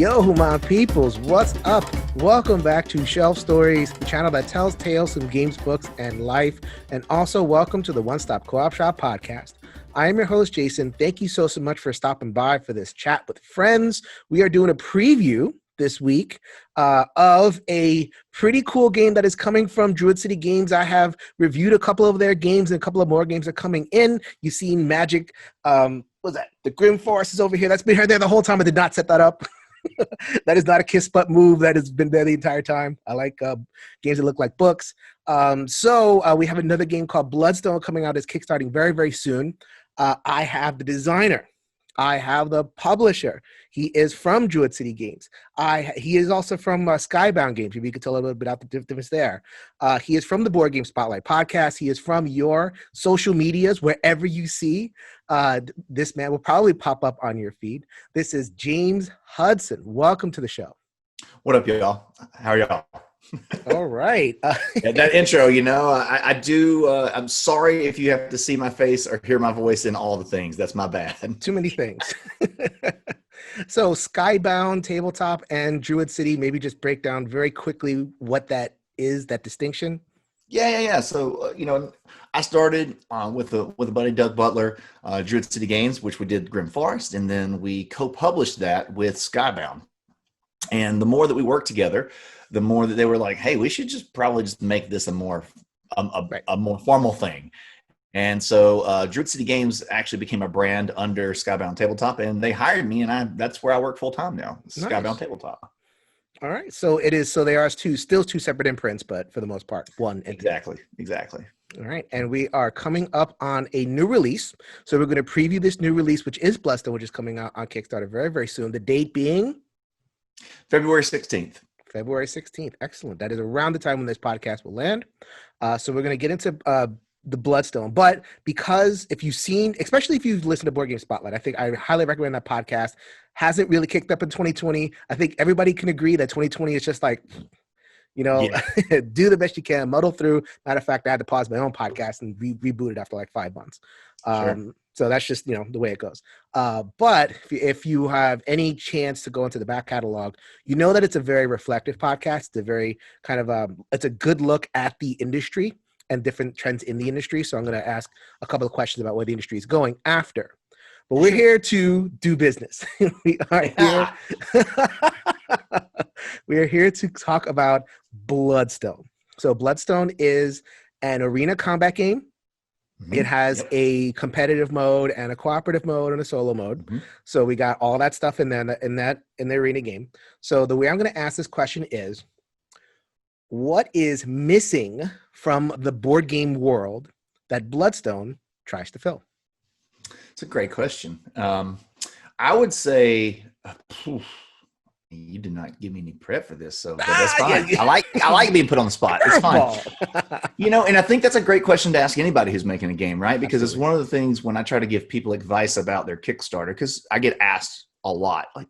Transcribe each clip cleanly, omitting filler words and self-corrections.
Yo, my peoples, what's up? Welcome back to Shelf Stories, the channel that tells tales from games, books, and life. And also welcome to the One Stop Co-op Shop podcast. I am your host, Jason. Thank you so much for stopping by for this chat with friends. We are doing a preview this week of a pretty cool game that is coming from Druid City Games. I have reviewed a couple of their games, and a couple of more games are coming in. You've seen Magic. What's that? The Grim Forest is over here. That's been here there the whole time. I did not set that up. That is not a kiss butt move. That has been there the entire time. I like games that look like books. So we have another game called Bloodstone coming out. It's kickstarting very, very soon. I have the designer. I have the publisher. He is from Druid City Games. He is also from Skybound Games. If you could tell a little bit about the difference there. He is from the Board Game Spotlight podcast. He is from your social medias, wherever you see. This man will probably pop up on your feed. This is James Hudson. Welcome to the show. What up, y'all? How are y'all? All right. Yeah, that intro, I do. I'm sorry if you have to see my face or hear my voice in all the things. That's my bad. Too many things. So Skybound, Tabletop, and Druid City, maybe just break down very quickly what that is, that distinction. Yeah. So, I started with a buddy, Doug Butler, Druid City Games, which we did Grim Forest, and then we co-published that with Skybound. And the more that we worked together, the more that they were like, hey, we should probably just make this a more formal thing. And so Druid City Games actually became a brand under Skybound Tabletop, and they hired me, and that's where I work full time now. Nice. Skybound Tabletop. All right. So it is. So they are still two separate imprints, but for the most part, one. Exactly. All right. And we are coming up on a new release. So we're going to preview this new release, which is Bloodstone, which is coming out on Kickstarter very, very soon. The date being February 16th. February 16th. Excellent. That is around the time when this podcast will land. So we're going to get into the Bloodstone. But because especially if you've listened to Board Game Spotlight, I think I highly recommend that podcast. Hasn't really kicked up in 2020. I think everybody can agree that 2020 is just like, do the best you can, muddle through. Matter of fact, I had to pause my own podcast and reboot it after like 5 months. Sure. So that's just, the way it goes. But if you have any chance to go into the back catalog, you know that it's a very reflective podcast. It's a very kind of, it's a good look at the industry and different trends in the industry. So I'm going to ask a couple of questions about where the industry is going after. But we're here to do business. We are here. We are here to talk about Bloodstone. So Bloodstone is an arena combat game. Mm-hmm. It has a competitive mode and a cooperative mode and a solo mode. Mm-hmm. So we got all that stuff in the arena game. So the way I'm going to ask this question is, what is missing from the board game world that Bloodstone tries to fill? It's a great question. I would say you did not give me any prep for this, so but that's fine. Yeah. I like being put on the spot. It's fine. And I think that's a great question to ask anybody who's making a game, right? Because Absolutely. It's one of the things when I try to give people advice about their Kickstarter, because I get asked a lot, like,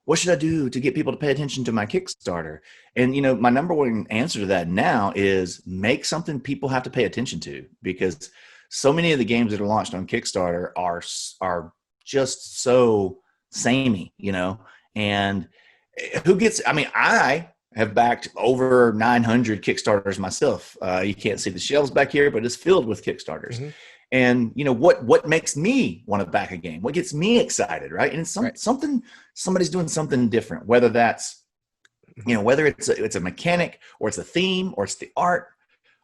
what should I do to get people to pay attention to my Kickstarter? And, my number one answer to that now is make something people have to pay attention to, because so many of the games that are launched on Kickstarter are just so samey, and I have backed over 900 Kickstarters myself. You can't see the shelves back here, but it's filled with Kickstarters. Mm-hmm. And what makes me want to back a game? What gets me excited, right? And it's something, somebody's doing something different, whether that's, whether it's a mechanic or it's a theme or it's the art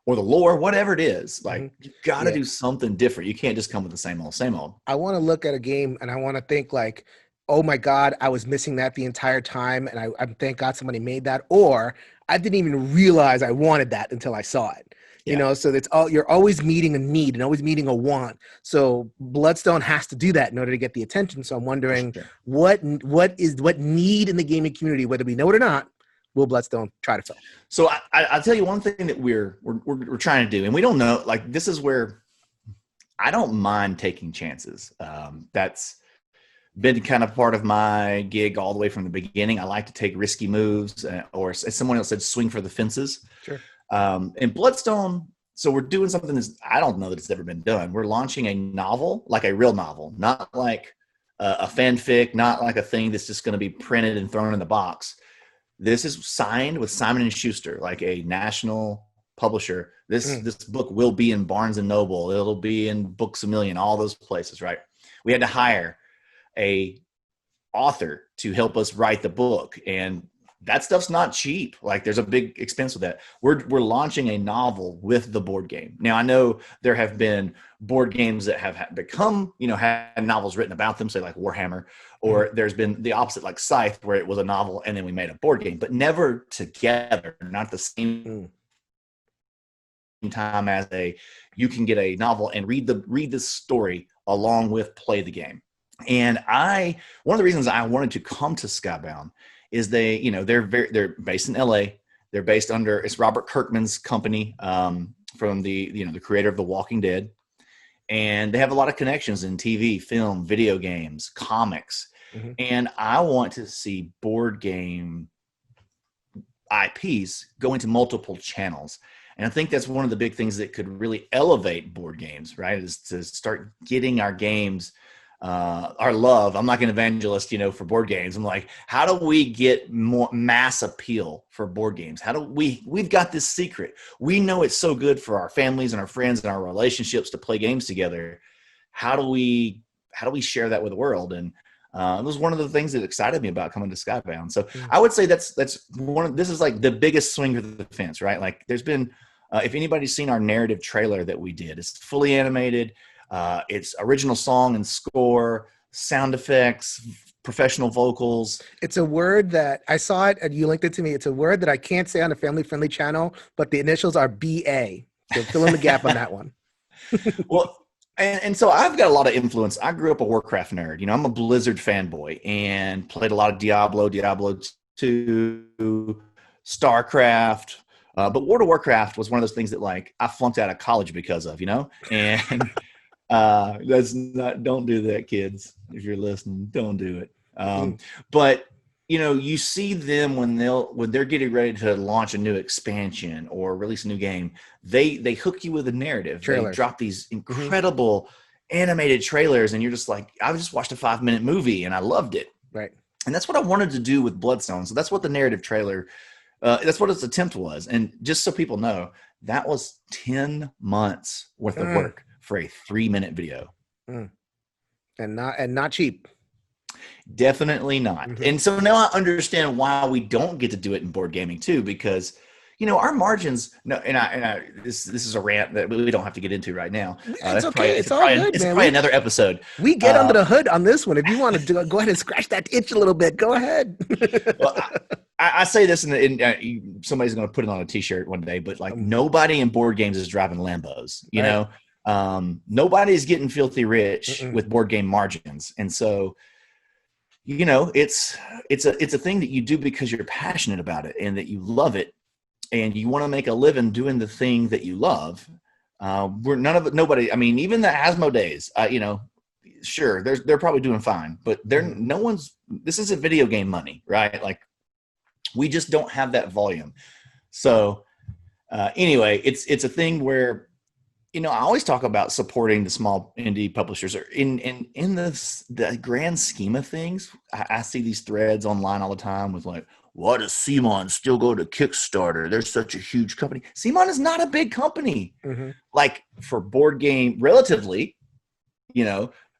or the lore, whatever it is, like you got to do something different. You can't just come with the same old. I want to look at a game and I want to think like, oh my God, I was missing that the entire time. And I thank God somebody made that. Or I didn't even realize I wanted that until I saw it. So you're always meeting a need and always meeting a want. So Bloodstone has to do that in order to get the attention. So I'm wondering what need in the gaming community, whether we know it or not, will Bloodstone try to fill? So I'll tell you one thing that we're trying to do, and we don't know, like, this is where I don't mind taking chances. That's been kind of part of my gig all the way from the beginning. I like to take risky moves, or as someone else said, swing for the fences. Sure. And Bloodstone, so we're doing something I don't know that it's ever been done. We're launching a novel, like a real novel, not like a fanfic, not like a thing that's just going to be printed and thrown in the box. This is signed with Simon and Schuster, like a national publisher. This book will be in Barnes and Noble. It'll be in Books A Million, all those places, right? We had to hire a author to help us write the book, and that stuff's not cheap. Like, there's a big expense with that. We're launching a novel with the board game. Now, I know there have been board games that have become, had novels written about them, say like Warhammer, or there's been the opposite, like Scythe, where it was a novel and then we made a board game, but never together, not the same time as you can get a novel and read the story along with play the game. And one of the reasons I wanted to come to Skybound is they're based in LA. They're based under, it's Robert Kirkman's company, from the creator of The Walking Dead. And they have a lot of connections in TV, film, video games, comics. And I want to see board game IPs go into multiple channels. And I think that's one of the big things that could really elevate board games, right? Is to start getting our games, our love. I'm like an evangelist, for board games. I'm like, how do we get more mass appeal for board games? We've got this secret. We know it's so good for our families and our friends and our relationships to play games together. How do we share that with the world? And it was one of the things that excited me about coming to Skybound. So I would say this is like the biggest swing of the fence, right? Like, there's been, if anybody's seen our narrative trailer that we did, it's fully animated. It's original song and score, sound effects, professional vocals. It's a word that I saw it and you linked it to me. It's a word that I can't say on a family-friendly channel, but the initials are BA. So fill in the gap on that one. Well, and so I've got a lot of influence. I grew up a Warcraft nerd. I'm a Blizzard fanboy and played a lot of Diablo 2, StarCraft. But World of Warcraft was one of those things that, like, I flunked out of college because of, and don't do that, kids. If you're listening, don't do it. But you see them when they're getting ready to launch a new expansion or release a new game, they hook you with a narrative. Trailers. They drop these incredible animated trailers, and you're just like, I just watched a 5-minute movie and I loved it. Right. And that's what I wanted to do with Bloodstone. So that's what the narrative trailer, that's what its attempt was. And just so people know, that was 10 months worth of work for a 3-minute video. And not cheap. Definitely not. And so now I understand why we don't get to do it in board gaming too, because our margins. No, this is a rant that we don't have to get into right now. It's okay. It's all good, it's man. Probably another episode. We get under the hood on this one. If you want to go ahead and scratch that itch a little bit, go ahead. Well, I say this, and somebody's going to put it on a T-shirt one day. But like, nobody in board games is driving Lambos. Nobody's getting filthy rich with board game margins, and so. It's a thing that you do because you're passionate about it and that you love it and you want to make a living doing the thing that you love. Nobody, I mean, even the Asmodees, sure, they're probably doing fine, but this isn't video game money, right? Like, we just don't have that volume. So anyway, it's a thing where, I always talk about supporting the small indie publishers. In the grand scheme of things, I see these threads online all the time with like, why does CMON still go to Kickstarter? They're such a huge company. CMON is not a big company. Like, for board game, relatively,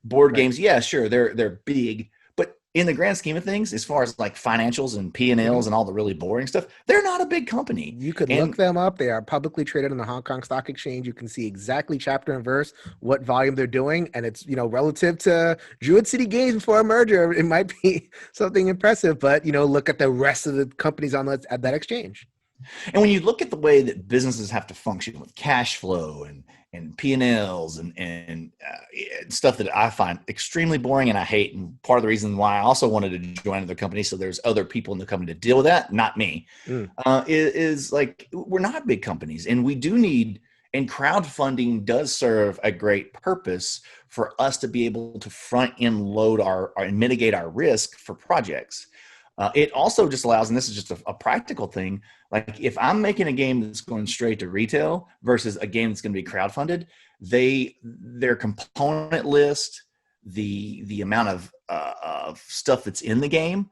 board games, yeah, sure, they're big. But in the grand scheme of things, as far as like financials and P&Ls and all the really boring stuff, they're not a big company. You could look them up. They are publicly traded on the Hong Kong Stock Exchange. You can see exactly chapter and verse, what volume they're doing. And it's, relative to Druid City Games before a merger, it might be something impressive, but, look at the rest of the companies on at that exchange. And when you look at the way that businesses have to function with cash flow and P&Ls and stuff that I find extremely boring and I hate, and part of the reason why I also wanted to join another company, so there's other people in the company to deal with that, not me, is like, we're not big companies, and we do need, and crowdfunding does serve a great purpose for us to be able to front end load and mitigate our risk for projects. It also just allows, and this is just a practical thing, like if I'm making a game that's going straight to retail versus a game that's going to be crowdfunded, their component list, the amount of stuff that's in the game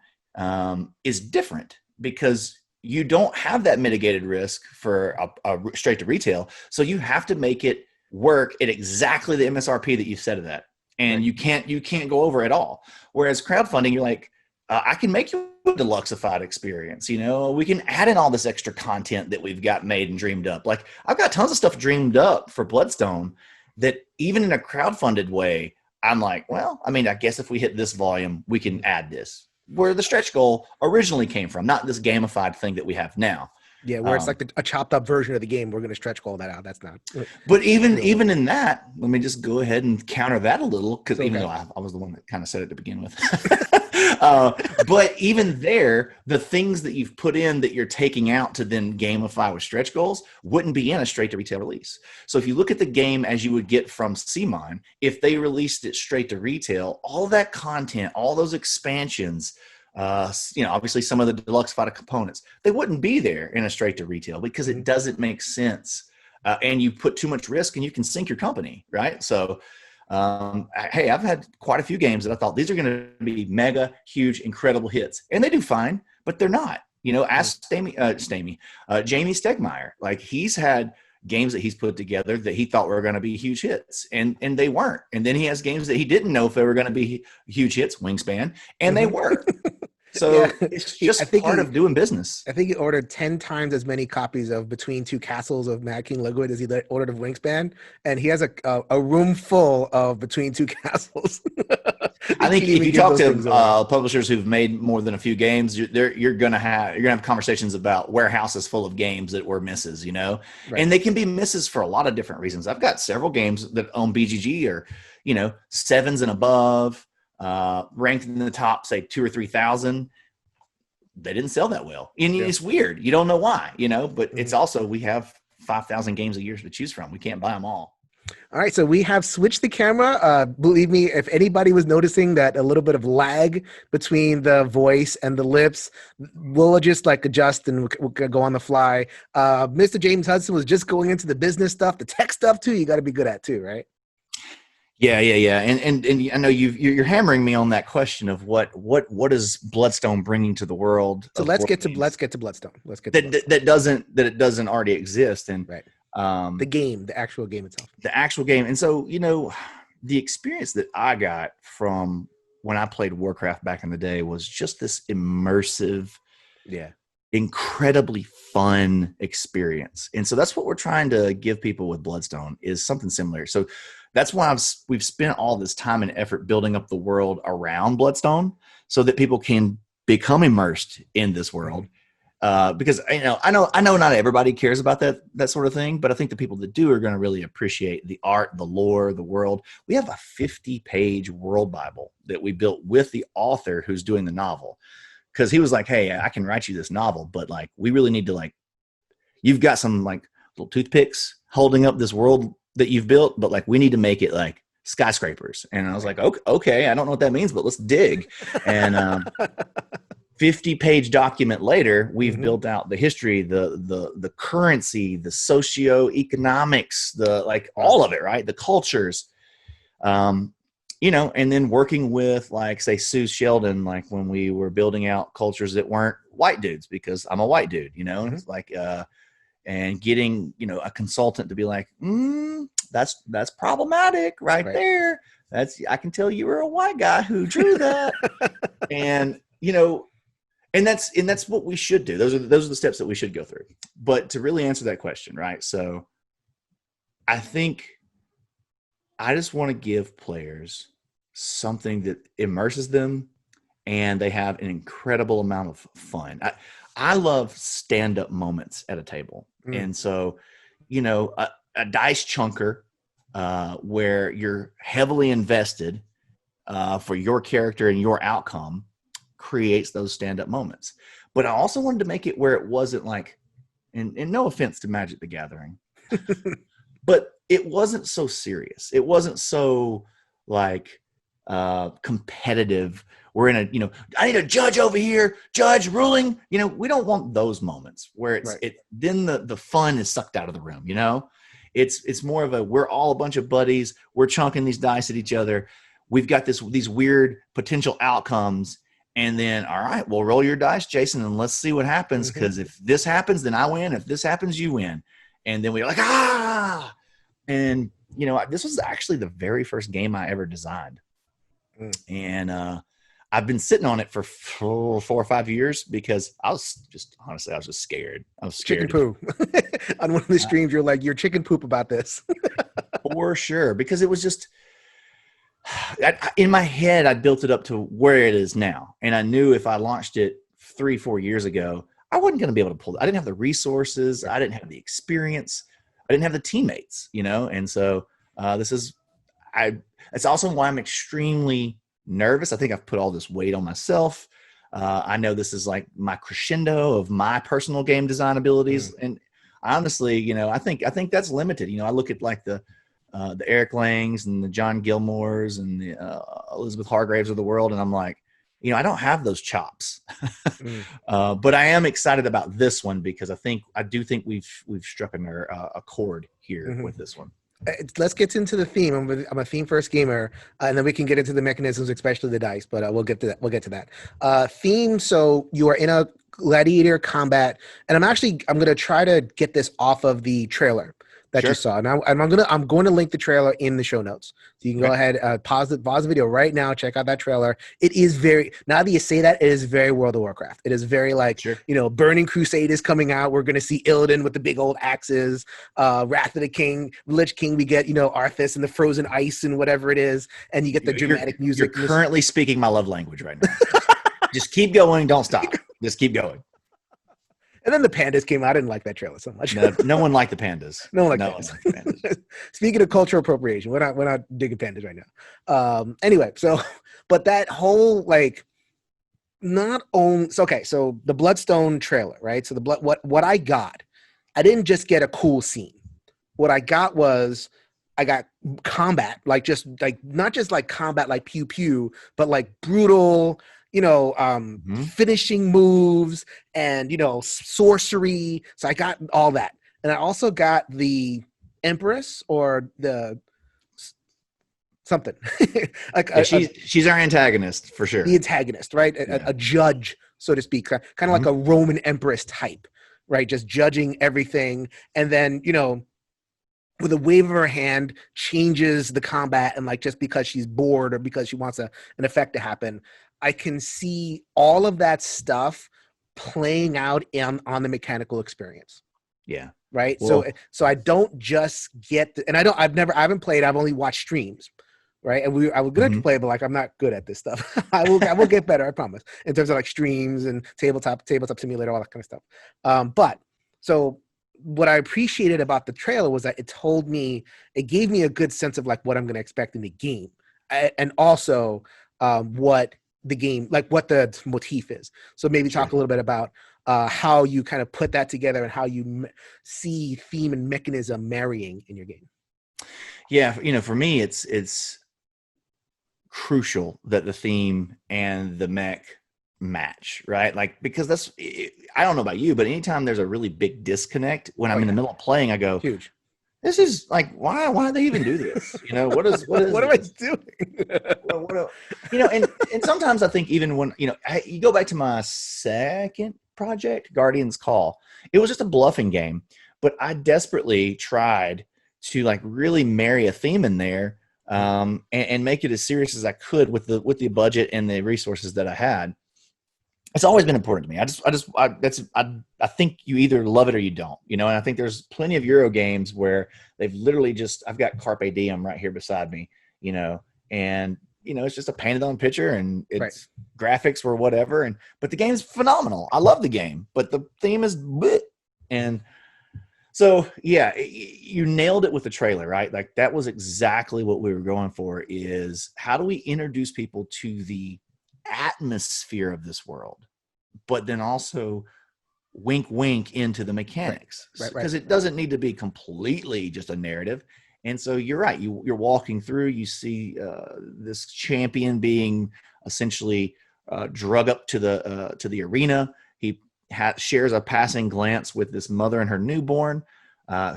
is different, because you don't have that mitigated risk for a straight to retail. So you have to make it work at exactly the MSRP that you set of that. And you can't go over at all. Whereas crowdfunding, you're like, I can make you a deluxeified experience. We can add in all this extra content that we've got made and dreamed up. Like, I've got tons of stuff dreamed up for Bloodstone that even in a crowdfunded way, I'm like, well, I mean, I guess if we hit this volume, we can add this. Where the stretch goal originally came from, not this gamified thing that we have now. Yeah, where it's like a chopped up version of the game. We're going to stretch goal that out. That's not. But even in that, let me just go ahead and counter that a little, because even though I was the one that kind of said it to begin with. But even there, the things that you've put in that you're taking out to then gamify with stretch goals wouldn't be in a straight to retail release. So if you look at the game as you would get from CMON, if they released it straight to retail, all that content, all those expansions, obviously some of the deluxeified components, they wouldn't be there in a straight to retail, because it doesn't make sense. And you put too much risk and you can sink your company, right? So, hey, I've had quite a few games that I thought these are going to be mega, huge, incredible hits. And they do fine, but they're not. Ask Jamie Stegmaier. Like, he's had games that he's put together that he thought were going to be huge hits, and they weren't. And then he has games that he didn't know if they were going to be huge hits, Wingspan, and they were. So it's just part of doing business. I think he ordered 10 times as many copies of Between Two Castles of Mad King Ludwig as he ordered of Wingspan, and he has a room full of Between Two Castles. I think if you talk to publishers who've made more than a few games, you're gonna have conversations about warehouses full of games that were misses, and they can be misses for a lot of different reasons. I've got several games that own BGG or 7s and above, ranked in the top, say 2,000 or 3,000. They didn't sell that well, and it's weird. You don't know why, but it's also, we have 5,000 games a year to choose from. We can't buy them all. All right, so we have switched the camera. Believe me, if anybody was noticing that a little bit of lag between the voice and the lips, we'll just adjust and we'll go on the fly. Mr. James Hudson was just going into the business stuff, the tech stuff too. You got to be good at too, right? Yeah. And I know you're hammering me on that question of what is Bloodstone bringing to the world. So let's get to Bloodstone. That it doesn't already exist. And right. The actual game itself. And so, the experience that I got from when I played Warcraft back in the day was just this immersive, incredibly fun experience. And so that's what we're trying to give people with Bloodstone, is something similar. So that's why we've spent all this time and effort building up the world around Bloodstone so that people can become immersed in this world. Because I know not everybody cares about that sort of thing, but I think the people that do are going to really appreciate the art, the lore, the world. We have a 50-page world Bible that we built with the author who's doing the novel, because he was like, "Hey, I can write you this novel, but we really need to you've got some little toothpicks holding up this world that you've built, but we need to make it skyscrapers." And I was like, okay, I don't know what that means, but let's dig. And 50-page document later, we've built out the history, the currency, the socio-economics, all of it, right? The cultures, and then working with say Sue Sheldon, when we were building out cultures that weren't white dudes, because I'm a white dude, it's and getting, a consultant to be that's problematic right there. I can tell you were a white guy who drew that. And, and that's what we should do. Those are the steps that we should go through. But to really answer that question, right? So I think I just want to give players something that immerses them and they have an incredible amount of fun. I love stand-up moments at a table. And so, a dice chunker where you're heavily invested for your character and your outcome creates those stand-up moments. But I also wanted to make it where it wasn't and no offense to Magic the Gathering, but it wasn't so serious. It wasn't so competitive. We're in I need a judge over here, judge ruling. We don't want those moments where then the fun is sucked out of the room. It's more of we're all a bunch of buddies. We're chunking these dice at each other. we've got these weird potential outcomes. And then, all right, well, roll your dice, Jason, and let's see what happens. Because if this happens, then I win. If this happens, you win. And then we're like, ah. And, this was actually the very first game I ever designed. And I've been sitting on it for 4 or 5 years because I was just scared. I was scared. Chicken poo. On one of the streams, you're like, you're chicken poop about this. For sure. Because it was just, in my head, I built it up to where it is now. And I knew if I launched it 3-4 years ago, I wasn't going to be able to pull it. I didn't have the resources. I didn't have the experience. I didn't have the teammates, And so it's also why I'm extremely nervous. I think I've put all this weight on myself. I know this is like my crescendo of my personal game design abilities. And honestly, I think that's limited. I look at like the Eric Langs and the John Gilmores and the Elizabeth Hargraves of the world. And I'm like, I don't have those chops, but I am excited about this one because I do think we've struck a chord here with this one. Let's get into the theme. I'm a theme first gamer, and then we can get into the mechanisms, especially the dice. But we'll get to that. Theme. So you are in a gladiator combat, and I'm going to try to get this off of the trailer that you saw. Now, I'm going to link the trailer in the show notes, so you can go ahead, pause the video right now, check out that trailer. It is very, now that you say that, it is very World of Warcraft. It is very like, Burning Crusade is coming out. We're going to see Illidan with the big old axes, Wrath of the King, Lich King. We get Arthas and the frozen ice and whatever it is, and you get the dramatic music. You're currently speaking my love language right now. Just keep going, don't stop. Just keep going. And then the pandas came out. I didn't like that trailer so much. No one liked the pandas. No one liked the pandas. Speaking of cultural appropriation, we're not digging pandas right now. Anyway, so, but that whole so the Bloodstone trailer, right? So what I got, I didn't just get a cool scene. What I got was I got combat, not just like combat like pew pew, but like brutal, finishing moves and, sorcery. So I got all that. And I also got the Empress or the something. She's our antagonist for sure. The antagonist, right? A judge, so to speak, kind of like a Roman Empress type, right? Just judging everything. And then, with a wave of her hand changes the combat, and just because she's bored or because she wants an effect to happen, I can see all of that stuff playing out on the mechanical experience. Yeah. Right. Well, so I don't just get and I haven't played. I've only watched streams. Right. And I was going to play, but I'm not good at this stuff. I will get better. I promise, in terms of streams and tabletop simulator, all that kind of stuff. But so what I appreciated about the trailer was that it gave me a good sense of what I'm going to expect in the game, and also what the game, what the motif is. So maybe talk a little bit about how you kind of put that together and how you see theme and mechanism marrying in your game. Yeah, for me, it's crucial that the theme and the mech match, right? Because I don't know about you, but anytime there's a really big disconnect when I'm in the middle of playing, I go, huge. This is why they even do this? What am I doing? And sometimes I think even when, you go back to my second project, Guardian's Call, it was just a bluffing game, but I desperately tried to really marry a theme in there, and make it as serious as I could with the budget and the resources that I had. It's always been important to me. I think you either love it or you don't, and I think there's plenty of Euro games where they've literally I've got Carpe Diem right here beside me, and it's just a painted on picture and it's graphics or whatever. But the game's phenomenal. I love the game, but the theme is bleh. And so, yeah, you nailed it with the trailer, right? That was exactly what we were going for, is how do we introduce people to the atmosphere of this world, but then also wink into the mechanics, because it doesn't need to be completely just a narrative. And so you're right, you're walking through, you see this champion being essentially drug up to the arena. He shares a passing glance with this mother and her newborn,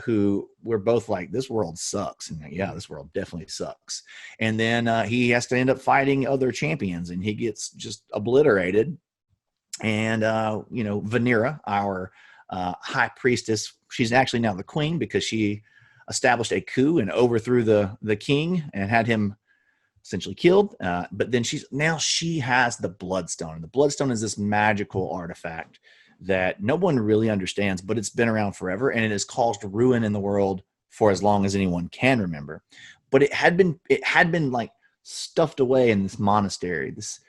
who we're both like, this world sucks. And yeah, this world definitely sucks. And then he has to end up fighting other champions, and he gets just obliterated. And, Vanera, our high priestess, she's actually now the queen because she established a coup and overthrew the king and had him essentially killed. But then she has the Bloodstone. The Bloodstone is this magical artifact that no one really understands, but it's been around forever, and it has caused ruin in the world for as long as anyone can remember. But it had been like stuffed away in this monastery. This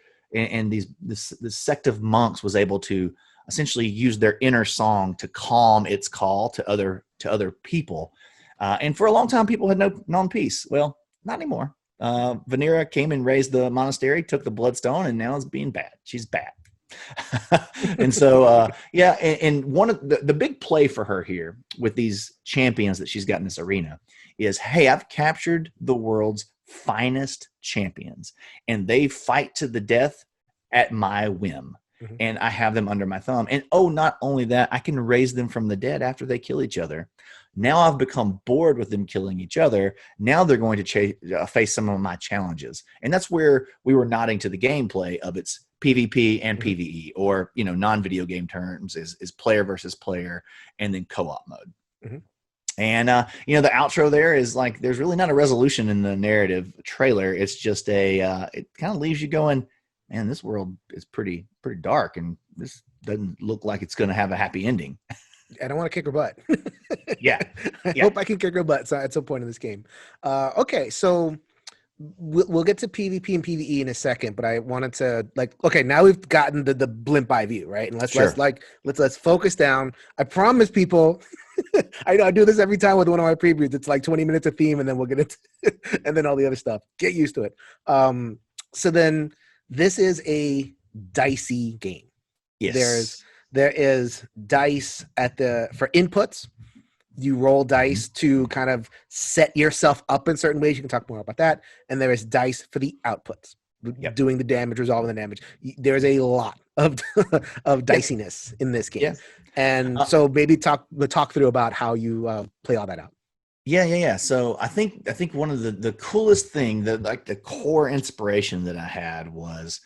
sect of monks was able to essentially use their inner song to calm its call to other people. And for a long time, people had known peace. Well, not anymore. Vanera came and raised the monastery, took the Bloodstone, and now is being bad. She's bad. And so, and one of the big play for her here with these champions that she's got in this arena is, hey, I've captured the world's finest champions, and they fight to the death at my whim. Mm-hmm. And I have them under my thumb. And not only that, I can raise them from the dead after they kill each other. Now I've become bored with them killing each other. Now they're going to face some of my challenges. And that's where we were nodding to the gameplay of its PvP and mm-hmm. PvE, or, non-video game terms is player versus player, and then co-op mode. Mm-hmm. And, the outro there is like, there's really not a resolution in the narrative trailer. It's just it kind of leaves you going, man, this world is pretty dark, and this doesn't look like it's going to have a happy ending. I don't want to kick her butt. Yeah. I hope I can kick her butt at some point in this game. Okay, so we'll get to PvP and PvE in a second, but I wanted to now we've gotten the blimp eye view, right? And let's focus down. I promise people, I do this every time with one of my previews. It's like 20 minutes of theme, and then we'll get into and then all the other stuff. Get used to it. So then this is a dicey game. Yes. There is dice for inputs. You roll dice to kind of set yourself up in certain ways. You can talk more about that. And there is dice for the outputs, doing the damage, resolving the damage. There's a lot of diciness in this game. Yes. And so maybe talk through about how you play all that out. Yeah. So I think one of the coolest thing, the core inspiration that I had was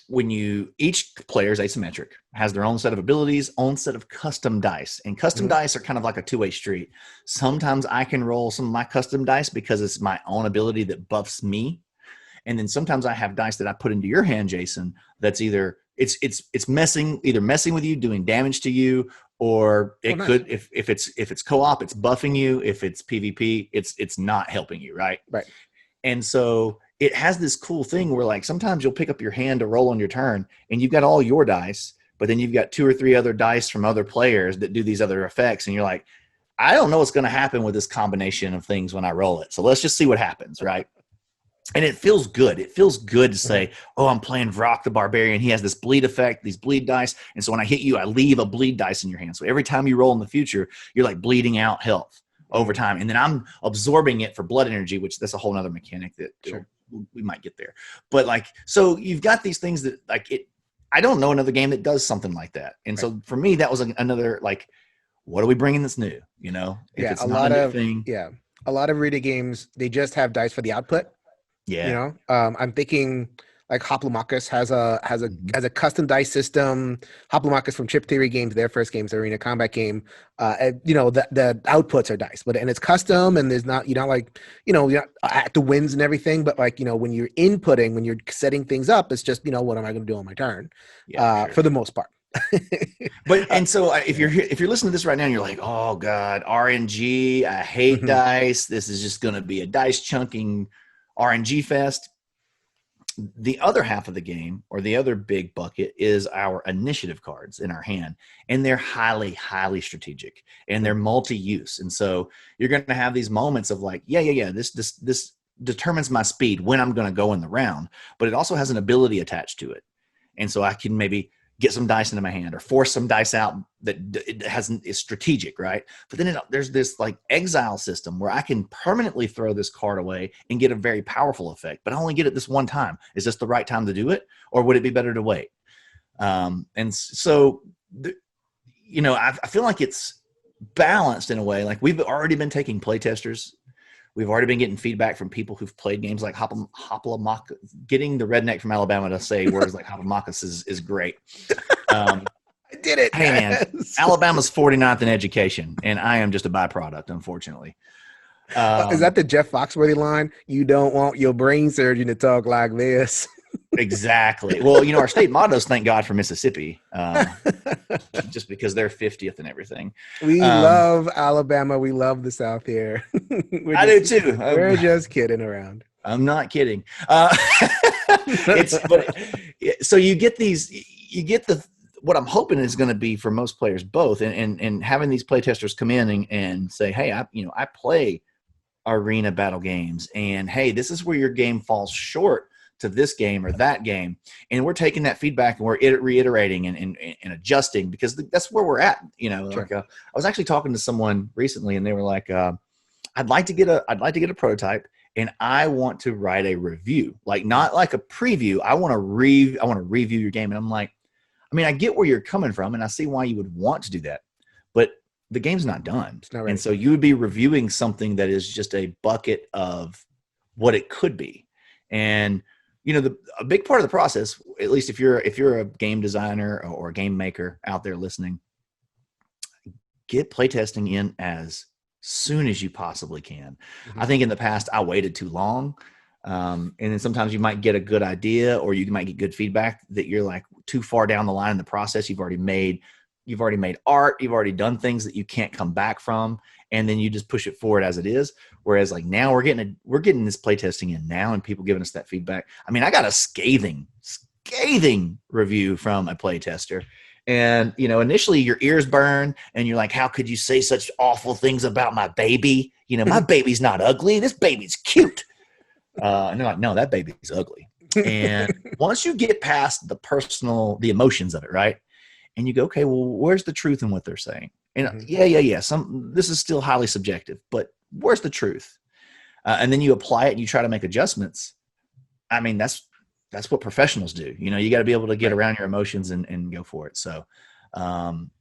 when each player is asymmetric, has their own set of abilities, own set of custom dice. And custom mm-hmm. dice are kind of like a two-way street. Sometimes I can roll some of my custom dice because it's my own ability that buffs me. And then sometimes I have dice that I put into your hand, Jason, that's either it's messing with you, doing damage to you, or it could, if it's co-op, it's buffing you. If it's PvP, it's not helping you, right? Right. And so it has this cool thing where, like, sometimes you'll pick up your hand to roll on your turn, and you've got all your dice, but then you've got 2 or 3 other dice from other players that do these other effects, and you're like, I don't know what's going to happen with this combination of things when I roll it. So let's just see what happens, right? And it feels good. It feels good to say, I'm playing Vrock the Barbarian. He has this bleed effect, these bleed dice. And so when I hit you, I leave a bleed dice in your hand. So every time you roll in the future, you're like bleeding out health over time. And then I'm absorbing it for blood energy, which that's a whole nother mechanic that we might get there. But so you've got these things that I don't know another game that does something like that. And so for me, that was another, what are we bringing that's new? If it's not a new thing. Yeah. A lot of Rita games, they just have dice for the output. Yeah. I'm thinking like Hoplomachus has a custom dice system. Hoplomachus from Chip Theory Games, their first game's Arena Combat game. The outputs are dice, and it's custom, and there's not, you're not at the wins and everything, but when you're inputting, when you're setting things up, it's just, what am I going to do on my turn? For the most part. But and so if you're listening to this right now and you're like, oh God, RNG, I hate mm-hmm. dice. This is just going to be a dice chunking RNG fest. The other half of the game, or the other big bucket, is our initiative cards in our hand, and they're highly, highly strategic, and they're multi-use. And so you're going to have these moments of this determines my speed when I'm going to go in the round, but it also has an ability attached to it. And so I can maybe get some dice into my hand or force some dice out that is strategic, right? But then there's this exile system where I can permanently throw this card away and get a very powerful effect, but I only get it this one time. Is this the right time to do it, or would it be better to wait? And so, I feel like it's balanced in a way. Like we've already been taking playtesters. We've already been getting feedback from people who've played games like Hoplamaka. Getting the redneck from Alabama to say words like Hoplamakas is great. I did it. Hey, man, Alabama's 49th in education, and I am just a byproduct, unfortunately. Is that the Jeff Foxworthy line? You don't want your brain surgeon to talk like this. Exactly. Well, our state motto is thank God for Mississippi, just because they're 50th and everything. We love Alabama. We love the South here. I do too. We're just kidding around. I'm not kidding. So you get what I'm hoping is going to be for most players both, and having these playtesters come in and say, hey, I play arena battle games, and hey, this is where your game falls short to this game or that game, and we're taking that feedback and we're reiterating and adjusting, because that's where we're at. Sure. I was actually talking to someone recently, and they were like, I'd like to get a prototype, and I want to write a review, like not like a preview. I want to review your game. And I'm like, I get where you're coming from, and I see why you would want to do that, but the game's not done. It's not ready. And so you would be reviewing something that is just a bucket of what it could be. And a big part of the process, at least if you're a game designer or a game maker out there listening, get playtesting in as soon as you possibly can. Mm-hmm. I think in the past I waited too long. And then sometimes you might get a good idea, or you might get good feedback that you're like too far down the line in the process. You've already made art. You've already done things that you can't come back from. And then you just push it forward as it is. Whereas like now we're getting this playtesting in now, and people giving us that feedback. I got a scathing review from a playtester. And, initially your ears burn and you're like, how could you say such awful things about my baby? My baby's not ugly. This baby's cute. And they're like, no, that baby's ugly. And once you get past the emotions of it, right? And you go, okay, well, where's the truth in what they're saying? And yeah. This is still highly subjective, but where's the truth? And then you apply it and you try to make adjustments. That's what professionals do. You got to be able to get around your emotions and go for it. So,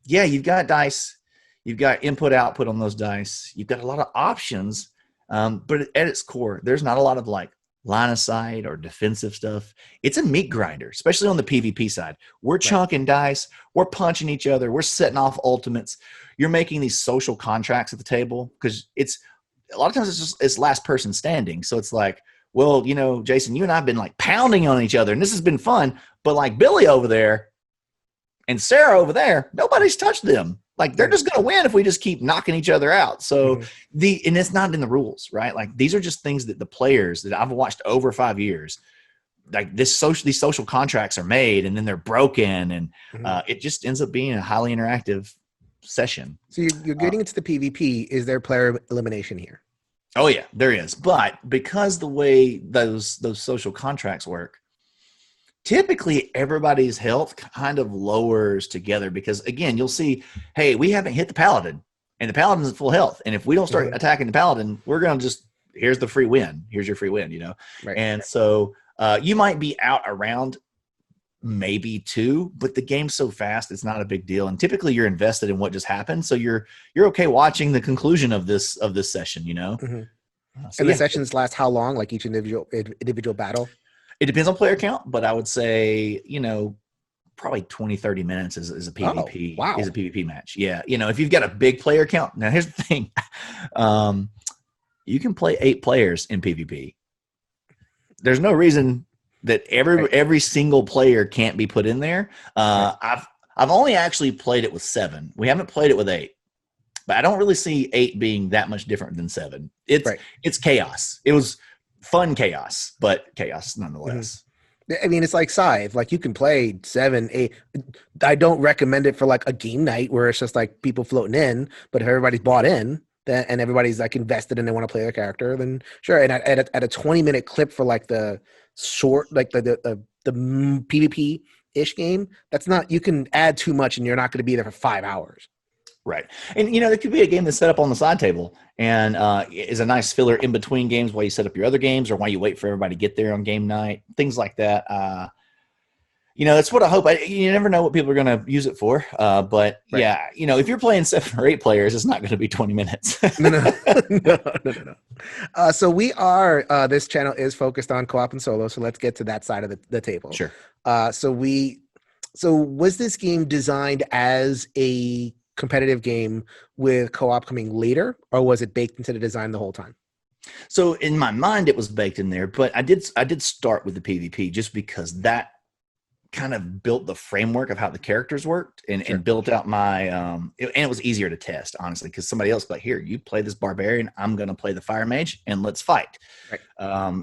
you've got dice, you've got input, output on those dice. You've got a lot of options. But at its core, there's not a lot of like line of sight or defensive stuff. It's a meat grinder, especially on the PvP side. We're chunking dice, we're punching each other, we're setting off ultimates. You're making these social contracts at the table, because it's a lot of times it's last person standing. So it's like, well, Jason, you and I have been like pounding on each other, and this has been fun. But like Billy over there and Sarah over there, nobody's touched them. Like they're just going to win if we just keep knocking each other out. So and it's not in the rules, right? Like these are just things that the players that I've watched over 5 years, like these social contracts are made, and then they're broken, and it just ends up being a highly interactive session. So you're getting into the PvP. Is there player elimination here? Oh yeah, there is. But because the way those social contracts work, typically everybody's health kind of lowers together, because again, you'll see, hey, we haven't hit the paladin, and the paladin's at full health. And if we don't start attacking the paladin, we're going to here's the free win. Here's your free win, Right. And so you might be out around maybe 2, but the game's so fast, it's not a big deal. And typically you're invested in what just happened. So you're okay watching the conclusion of this session, So and the sessions last how long? Like each individual battle? It depends on player count, but I would say, probably 20, 30 minutes is a PvP. Oh, wow. Is a PvP match. Yeah. If you've got a big player count. Now here's the thing. You can play 8 players in PvP. There's no reason that every single player can't be put in there. I've only actually played it with 7. We haven't played it with 8. But I don't really see 8 being that much different than 7. It's chaos. It was fun chaos, but chaos nonetheless. It's like Scythe. Like you can play 7, 8. I don't recommend it for like a game night where it's just like people floating in, but if everybody's bought in and everybody's like invested and they want to play their character, then sure. And at a 20-minute clip for like the short, like the PvP-ish game, that's not, you can add too much and you're not going to be there for 5 hours. Right. And, there could be a game that's set up on the side table and is a nice filler in between games while you set up your other games, or while you wait for everybody to get there on game night, things like that. That's what I hope. You never know what people are going to use it for. But Right. yeah, if you're playing 7 or 8 players, it's not going to be 20 minutes. No. So we are, this channel is focused on co-op and solo. So let's get to that side of the table. Sure. So was this game designed as a competitive game with co-op coming later, or was it baked into the design the whole time? So in my mind, it was baked in there, but I did start with the PvP just because that kind of built the framework of how the characters worked and built out my and it was easier to test, honestly, because somebody else like, here, you play this barbarian, I'm going to play the fire mage, and let's fight. Right.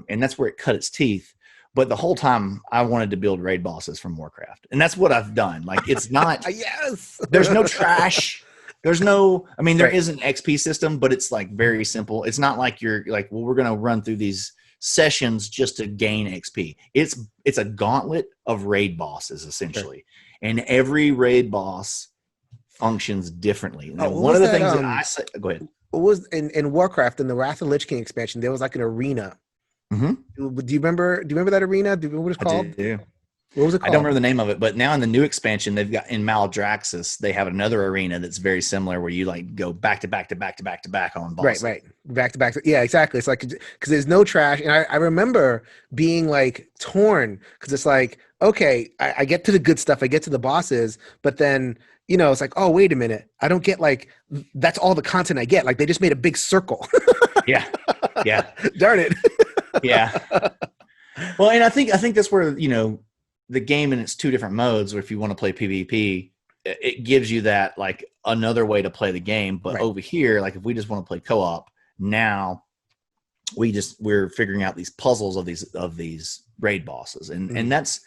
And that's where it cut its teeth. But the whole time I wanted to build raid bosses from Warcraft, and that's what I've done. Like, it's not yes, there's no trash. There's no, I mean, there is an XP system, but it's like very simple. It's not like you're like, well, we're going to run through these sessions just to gain XP. It's a gauntlet of raid bosses, essentially. And every raid boss functions differently. Now, one of the things that I say, go ahead. What was in Warcraft, in the Wrath of Lich King expansion, there was like an arena. Mm-hmm. Do you remember that arena? Do you remember what it's called? I do. What was it called? I don't remember the name of it, but now in the new expansion, they've got in Maldraxxus, they have another arena that's very similar where you like go back to back to back to back to back on bosses. Right. Back to back. Yeah, exactly. It's like, because there's no trash. And I remember being like torn, because it's like, okay, I get to the good stuff, I get to the bosses, but then, it's like, oh, wait a minute. I don't get like, that's all the content I get. Like, they just made a big circle. Yeah. Darn it. Yeah. Well, and I think that's where, the game in its 2 different modes, or if you want to play PvP, it gives you that like another way to play the game. But over here, like if we just want to play co-op, now we're figuring out these puzzles of these raid bosses. And that's,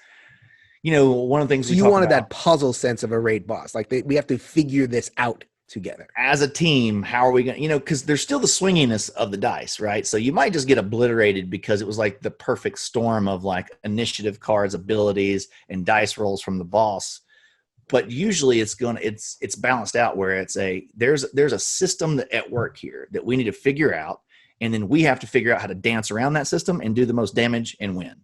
one of the things you wanted that puzzle sense of a raid boss. Like we have to figure this out together as a team. How are we going to, because there's still the swinginess of the dice, right? So you might just get obliterated because it was like the perfect storm of like initiative cards, abilities, and dice rolls from the boss. But usually it's balanced out where there's a system at work here that we need to figure out, and then we have to figure out how to dance around that system and do the most damage and win.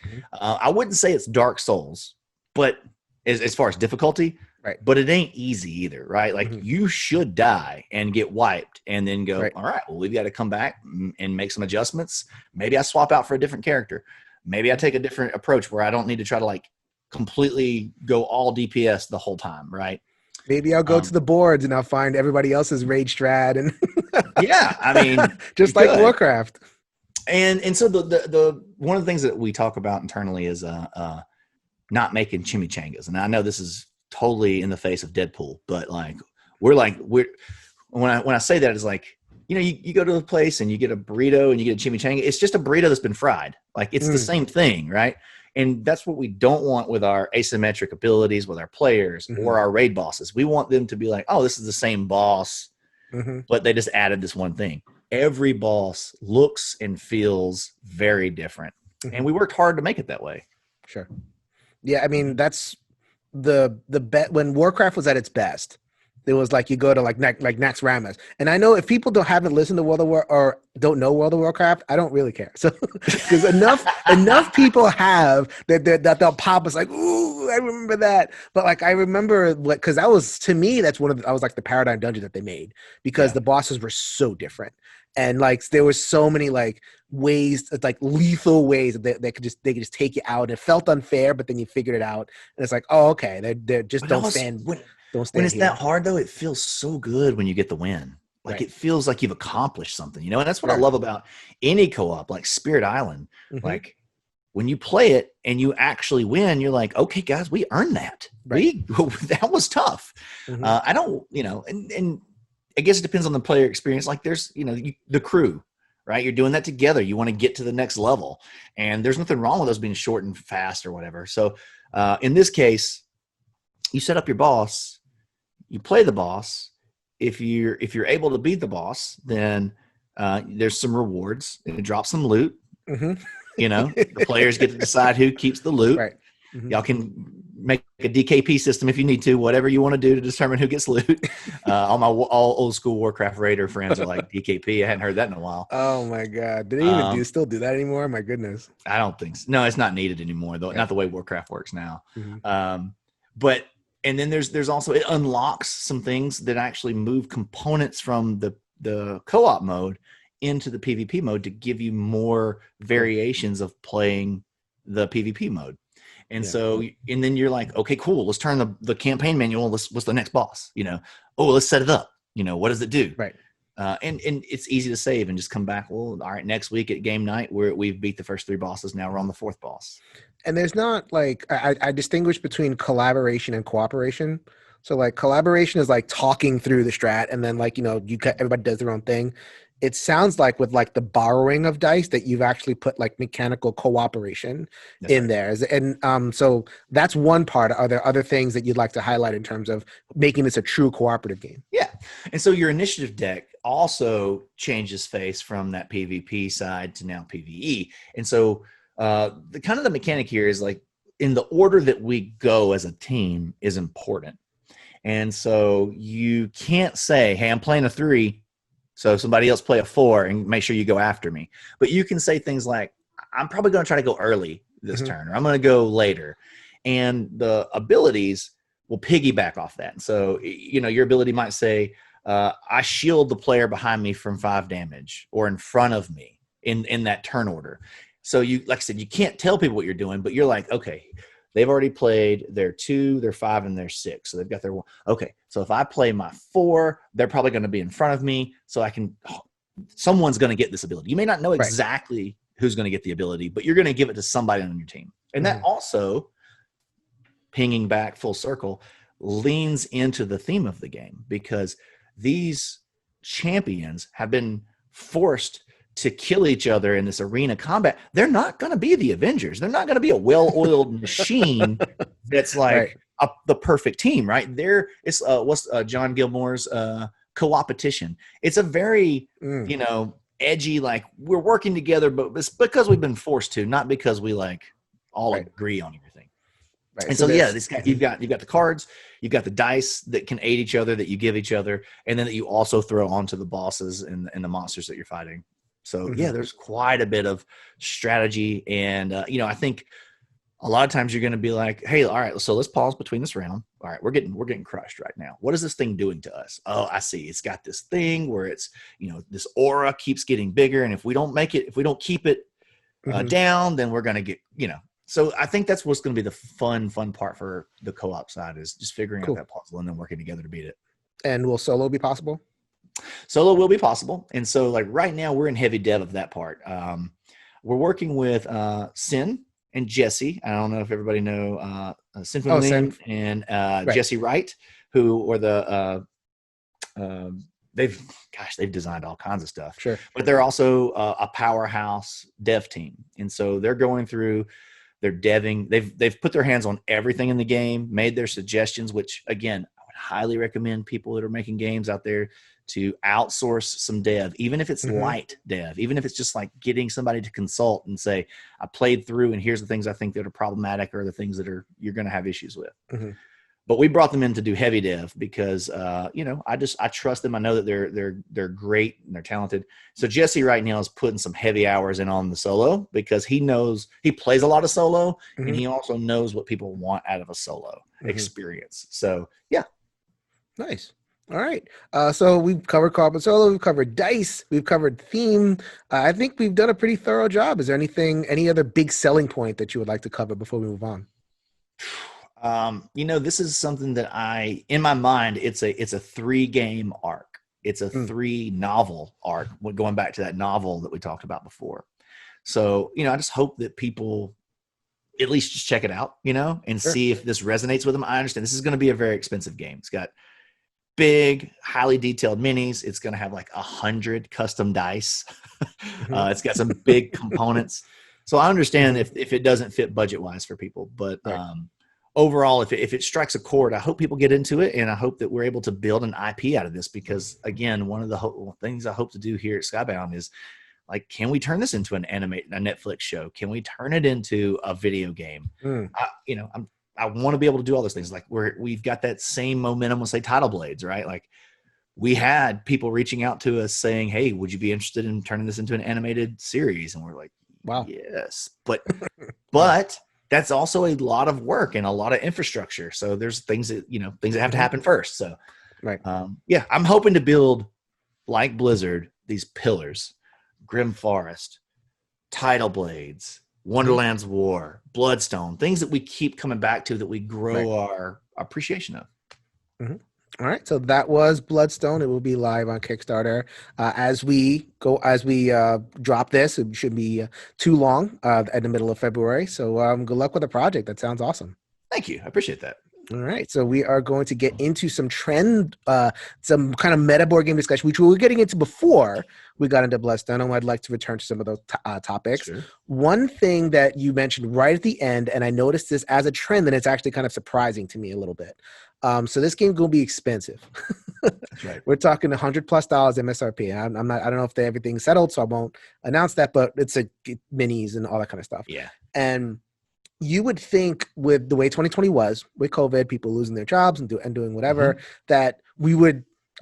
Mm-hmm. I wouldn't say it's Dark Souls, but as far as difficulty, right, but it ain't easy either, right? Like you should die and get wiped and then go, all right, well, we've got to come back and make some adjustments. Maybe I swap out for a different character. Maybe I take a different approach where I don't need to try to like completely go all DPS the whole time, right? Maybe I'll go to the boards and I'll find everybody else's rage strat and yeah, I mean, just like Warcraft. And so the one of the things that we talk about internally is not making chimichangas. And I know this is totally in the face of Deadpool, but like we're when I say that, it's like, you go to a place and you get a burrito and you get a chimichanga. It's just a burrito that's been fried. Like it's the same thing, right? And that's what we don't want with our asymmetric abilities, with our players or our raid bosses. We want them to be like, oh, this is the same boss, but they just added this one thing. Every boss looks and feels very different. And we worked hard to make it that way. Sure. Yeah, I mean, that's the when Warcraft was at its best. It was like you go to like Naxxramas, and I know if people haven't listened to World of War or don't know World of Warcraft, I don't really care. So because enough people have that they'll pop us like, ooh, I remember that. But like I remember because that was, to me, that's I was like the paradigm dungeon that they made, because the bosses were so different, and like there were so many like ways, like lethal ways that they could just take you out. It felt unfair, but then you figured it out, and it's like, oh, okay, they just don't stand. When it's that hard, though, it feels so good when you get the win. Like it feels like you've accomplished something, and that's what I love about any co-op, like Spirit Island. Like when you play it and you actually win, you're like, okay, guys, we earned that. That was tough. I don't, and I guess it depends on the player experience. Like there's, the crew, right? You're doing that together. You want to get to the next level, and there's nothing wrong with those being short and fast or whatever. So in this case, you set up your boss. You play the boss. If you're able to beat the boss, then there's some rewards. It drops some loot. The players get to decide who keeps the loot. Right. Y'all can make a DKP system if you need to, whatever you want to do to determine who gets loot. All old school Warcraft Raider friends are like, DKP. I hadn't heard that in a while. Oh my God. Do they even still do that anymore? My goodness. I don't think so. No, it's not needed anymore, though. Yeah. Not the way Warcraft works now. But and then there's also, it unlocks some things that actually move components from the co-op mode into the PvP mode to give you more variations of playing the PvP mode. And so, and then you're like, okay, cool. Let's turn the campaign manual. What's the next boss? Let's set it up. What does it do? Right. And it's easy to save and just come back. Well, all right, next week at game night, we've beat the first 3 bosses. Now we're on the 4th boss. And there's not like, I distinguish between collaboration and cooperation. So like collaboration is like talking through the strat, and then like, everybody does their own thing. It sounds like with like the borrowing of dice that you've actually put like mechanical cooperation in there. And so that's one part. Are there other things that you'd like to highlight in terms of making this a true cooperative game? Yeah. And so your initiative deck also changes face from that PvP side to now PvE. And so the mechanic here is like, in the order that we go as a team is important. And so you can't say, hey, I'm playing a 3, so somebody else play a 4 and make sure you go after me. But you can say things like, I'm probably going to try to go early this turn, or I'm going to go later. And the abilities will piggyback off that. So, your ability might say, I shield the player behind me from 5 damage or in front of me in that turn order. So you, like I said, you can't tell people what you're doing, but you're like, okay, they've already played their 2, their 5, and their 6. So they've got their 1. Okay, so if I play my 4, they're probably going to be in front of me. So someone's going to get this ability. You may not know exactly who's going to get the ability, but you're going to give it to somebody on your team. And that also, pinging back full circle, leans into the theme of the game, because these champions have been forced to kill each other in this arena combat. They're not going to be the Avengers. They're not going to be a well-oiled machine that's like the perfect team, right? It's what's John Gilmore's co-opetition. It's a very, edgy, like, we're working together, but it's because we've been forced to, not because we like all agree on everything. Right. And so this guy, you've got the cards, you've got the dice that can aid each other, that you give each other, and then that you also throw onto the bosses and the monsters that you're fighting. So there's quite a bit of strategy, and I think a lot of times you're going to be like, hey, all right, so let's pause between this round. All right, we're getting crushed right now. What is this thing doing to us? Oh, I see. It's got this thing where it's, this aura keeps getting bigger, and if we don't keep it down, then we're going to get, So I think that's what's going to be the fun part for the co-op side, is just figuring out that puzzle and then working together to beat it. And will solo be possible? Solo will be possible. And so like right now we're in heavy dev of that part. We're working with Sin and Jesse. I don't know if everybody know Sin and Jesse Wright, who are they've designed all kinds of stuff. Sure. But they're also a powerhouse dev team. And so they're going through, they're deving, they've put their hands on everything in the game, made their suggestions, which again, I would highly recommend people that are making games out there to outsource some dev, even if it's light dev, even if it's just like getting somebody to consult and say, I played through and here's the things I think that are problematic, or the things that you're going to have issues with. But we brought them in to do heavy dev because, I trust them. I know that they're great and they're talented. So Jesse right now is putting some heavy hours in on the solo, because he knows he plays a lot of solo, and he also knows what people want out of a solo experience. So yeah. Nice. All right. So we've covered co-op and solo, we've covered dice, we've covered theme. I think we've done a pretty thorough job. Is there any other big selling point that you would like to cover before we move on? This is something that in my mind, it's a 3-game arc. It's a 3-novel arc, going back to that novel that we talked about before. So, I just hope that people at least just check it out, and see if this resonates with them. I understand this is going to be a very expensive game. It's got big, highly detailed minis. It's going to have like 100 custom dice. It's got some big components. So I understand if it doesn't fit budget-wise for people, but overall, if it strikes a chord, I hope people get into it, and I hope that we're able to build an IP out of this, because again, one of the things I hope to do here at Skybound is, like, can we turn this into a Netflix show? Can we turn it into a video game? I want to be able to do all those things. Like we've got that same momentum with, say, Tidal Blades, right? Like we had people reaching out to us saying, hey, would you be interested in turning this into an animated series? And we're like, wow, yes. But that's also a lot of work and a lot of infrastructure. So there's things that have to happen first. So right. Yeah, I'm hoping to build, like Blizzard, these pillars: Grim Forest, Tidal Blades, Wonderland's War, Bloodstone, things that we keep coming back to, that we grow our appreciation of. All right, so that was Bloodstone. It will be live on Kickstarter as we drop this. It shouldn't be too long in the middle of February. So good luck with the project. That sounds awesome. Thank you. I appreciate that. All right, so we are going to get into some some kind of meta board game discussion, which we were getting into before we got into Bloodstone, and I'd like to return to some of those topics. Sure. One thing that you mentioned right at the end, and I noticed this as a trend, and it's actually kind of surprising to me a little bit. So this game's going to be expensive. That's right. We're talking $100+ MSRP. I don't know if everything's settled, so I won't announce that, but it's a minis and all that kind of stuff. Yeah. And you would think, with the way 2020 was, with COVID, people losing their jobs and doing whatever, that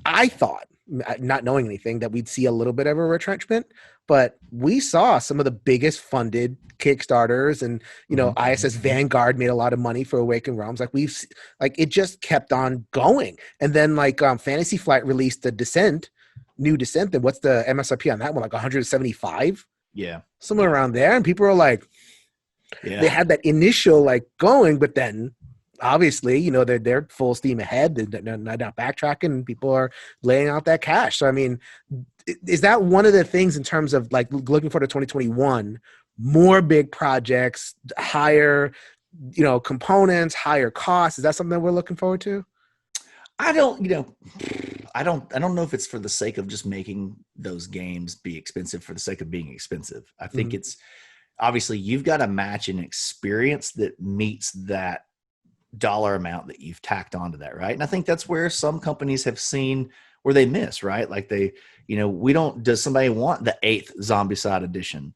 I thought, not knowing anything, that we'd see a little bit of a retrenchment, but we saw some of the biggest funded Kickstarters, and ISS Vanguard made a lot of money for Awakened Realms. It just kept on going. And then Fantasy Flight released the new Descent. And what's the MSRP on that one? Like 175? Yeah. Somewhere around there. And people are like, they had that initial going, but then obviously, they're full steam ahead. They're not backtracking, and people are laying out that cash. So, I mean, is that one of the things in terms of looking for the 2021, more big projects, higher, components, higher costs? Is that something that we're looking forward to? I don't know if it's for the sake of just making those games be expensive for the sake of being expensive. I think it's, obviously, you've got to match an experience that meets that dollar amount that you've tacked onto that, right? And I think that's where some companies have seen where they miss, right? Like does somebody want the 8th Zombicide edition?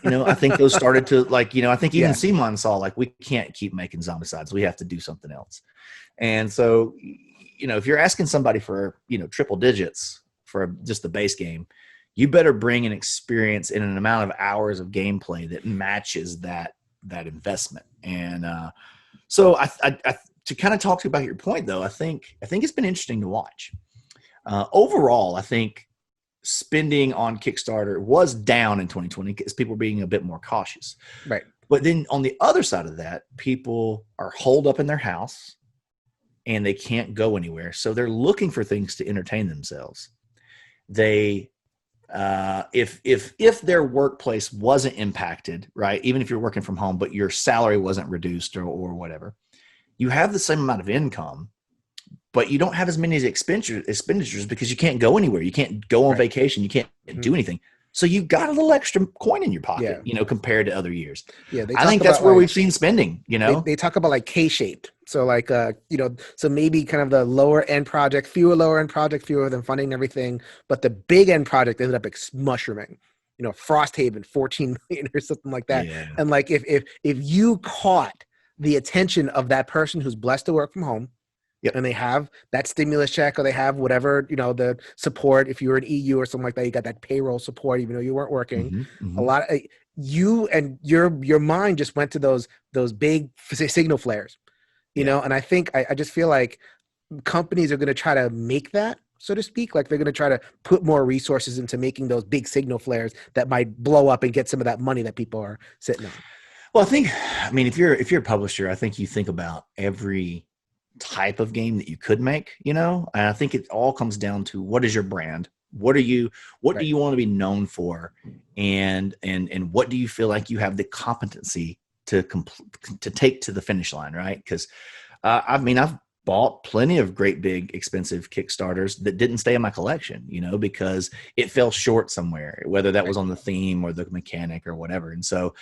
I think those started to I think even Simon saw we can't keep making Zombicides. We have to do something else. And so, if you're asking somebody for, triple digits for just the base game, you better bring an experience in an amount of hours of gameplay that matches that investment. And so I to kind of talk to you about your point, though, I think it's been interesting to watch. Overall, I think spending on Kickstarter was down in 2020 because people were being a bit more cautious. Right. But then on the other side of that, people are holed up in their house and they can't go anywhere. So they're looking for things to entertain themselves. They if their workplace wasn't impacted, right, even if you're working from home, but your salary wasn't reduced or whatever, you have the same amount of income, but you don't have as many expenditures because you can't go anywhere. You can't go on vacation. You can't do anything. So you've got a little extra coin in your pocket, compared to other years. Yeah, I think that's where we've seen spending, They talk about K-shaped. So so maybe kind of the lower end project, fewer than funding and everything, but the big end project ended up mushrooming. Frosthaven, 14 million or something like that. Yeah. And if you caught the attention of that person who's blessed to work from home, and they have that stimulus check, or they have whatever, the support. If you're an EU or something like that, you got that payroll support, even though you weren't working. A lot of you and your mind just went to those big signal flares, know. And I think I just feel like companies are going to try to make that, so to speak. They're going to try to put more resources into making those big signal flares that might blow up and get some of that money that people are sitting on. Well, if you're a publisher, I think you think about every type of game that you could make, and I think it all comes down to, what is your brand? What do you want to be known for? And what do you feel like you have the competency to take to the finish line, right? Because I've bought plenty of great big expensive Kickstarters that didn't stay in my collection, because it fell short somewhere, whether that was on the theme or the mechanic or whatever. And so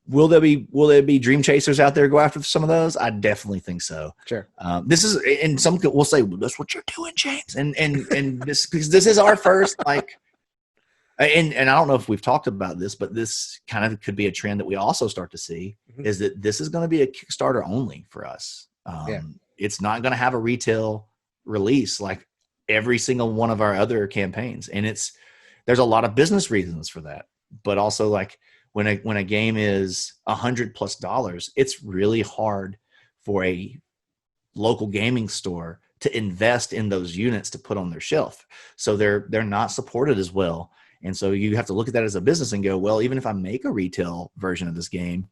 will there be dream chasers out there go after some of those? I definitely think so. Sure. This is, and some will say, well, that's what you're doing, James. And this, because this is our first, and I don't know if we've talked about this, but this kind of could be a trend that we also start to see. is that this is going to be a Kickstarter only for us. It's not going to have a retail release like every single one of our other campaigns. And there's a lot of business reasons for that, but also like when a game is $100+ it's really hard for a local gaming store to invest in those units to put on their shelf. So they're not supported as well. And so you have to look at that as a business and go, well, even if I make a retail version of this game,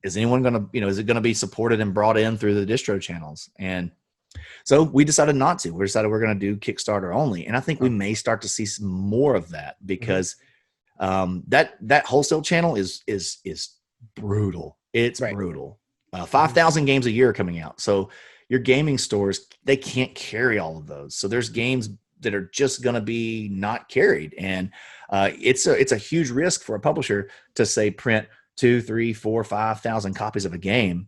is anyone going to, is it going to be supported and brought in through the distro channels? And so we decided not to. We decided we're going to do Kickstarter only. And I think we may start to see some more of that because that wholesale channel is brutal. It's brutal. 5,000 games a year coming out. So your gaming stores, they can't carry all of those. So there's games that are just going to be not carried. And it's a huge risk for a publisher to say print 2, 3, 4, 5,000 copies of a game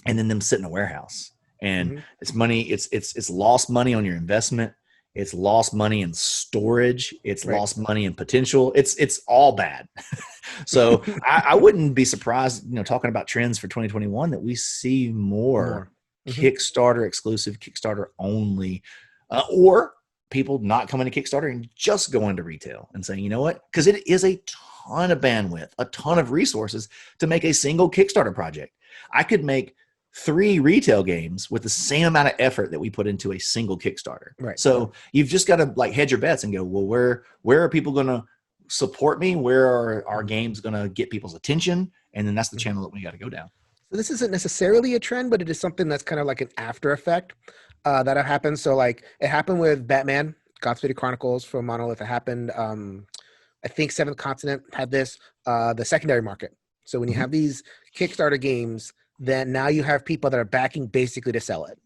and then them sit in a warehouse. And it's money. It's lost money on your investment. It's lost money in storage. It's lost money in potential. It's all bad. So I wouldn't be surprised, talking about trends for 2021, that we see more Kickstarter exclusive, Kickstarter only, or people not coming to Kickstarter and just going to retail and saying, you know what? Because it is a ton of bandwidth, a ton of resources to make a single Kickstarter project. I could make 3 retail games with the same amount of effort that we put into a single Kickstarter. Right. So you've just got to like hedge your bets and go, well, where are people going to support me? Where are our games going to get people's attention? And then that's the channel that we got to go down. So this isn't necessarily a trend, but it is something that's kind of like an after effect that have happened. So like it happened with Batman, Gotham City Chronicles from Monolith. It happened, I think Seventh Continent had this, the secondary market. So when you have these Kickstarter games, then now you have people that are backing basically to sell it.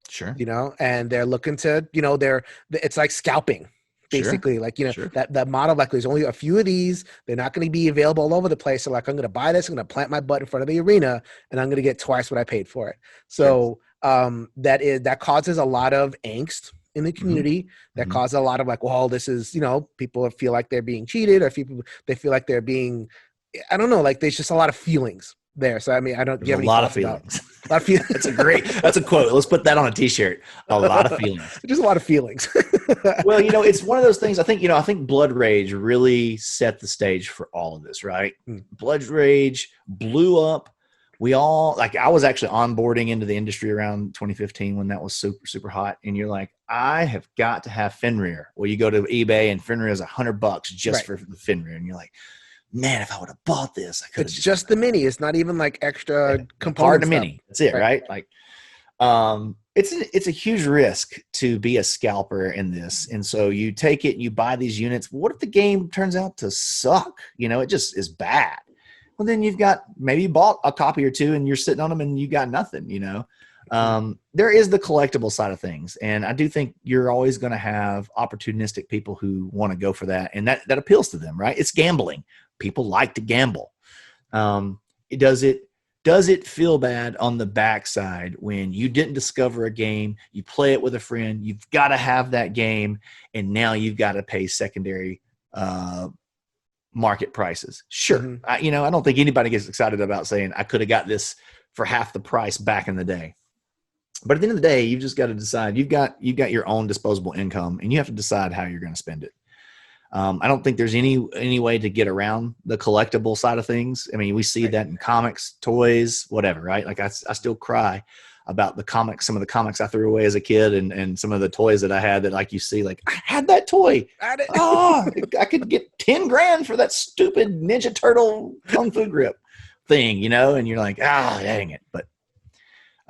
Sure. And they're looking to, it's like scalping. Basically, that model, like there's only a few of these. They're not going to be available all over the place. So like, I'm going to buy this, I'm going to plant my butt in front of the arena, and I'm going to get twice what I paid for it. So that causes a lot of angst in the community. That causes a lot of like, well, this is, people feel like they're being cheated, or they feel like they're being, I don't know, like there's just a lot of feelings there. So I mean, I don't give a lot of feelings. A lot of feelings. That's a quote. Let's put that on a t-shirt. A lot of feelings. Just a lot of feelings. Well, it's one of those things. I think Blood Rage really set the stage for all of this, right? Blood Rage blew up. We all, like, I was actually onboarding into the industry around 2015 when that was super, super hot. And you're like, I have got to have Fenrir. Well, you go to eBay and Fenrir is $100 just for the Fenrir. And you're like, man, if I would have bought this, I could. It's just the mini. It's not even like extra components. Part of the mini. That's it, right? Like, it's a huge risk to be a scalper in this. And so you take it, you buy these units. What if the game turns out to suck? It just is bad. Well, then you've got, maybe you bought a copy or two and you're sitting on them and you got nothing, There is the collectible side of things. And I do think you're always going to have opportunistic people who want to go for that. And that appeals to them, right? It's gambling. People like to gamble. Does it feel bad on the backside when you didn't discover a game, you play it with a friend, you've got to have that game, and now you've got to pay secondary market prices? Sure. I don't think anybody gets excited about saying I could have got this for half the price back in the day. But at the end of the day, you've just got to decide. You've got your own disposable income, and you have to decide how you're going to spend it. I don't think there's any way to get around the collectible side of things. I mean, we see that in comics, toys, whatever, right? Like I still cry about the comics, some of the comics I threw away as a kid, and some of the toys that I had that, like, you see, like, I had that toy. I could get $10,000 for that stupid Ninja Turtle Kung Fu grip thing, and you're like, dang it. But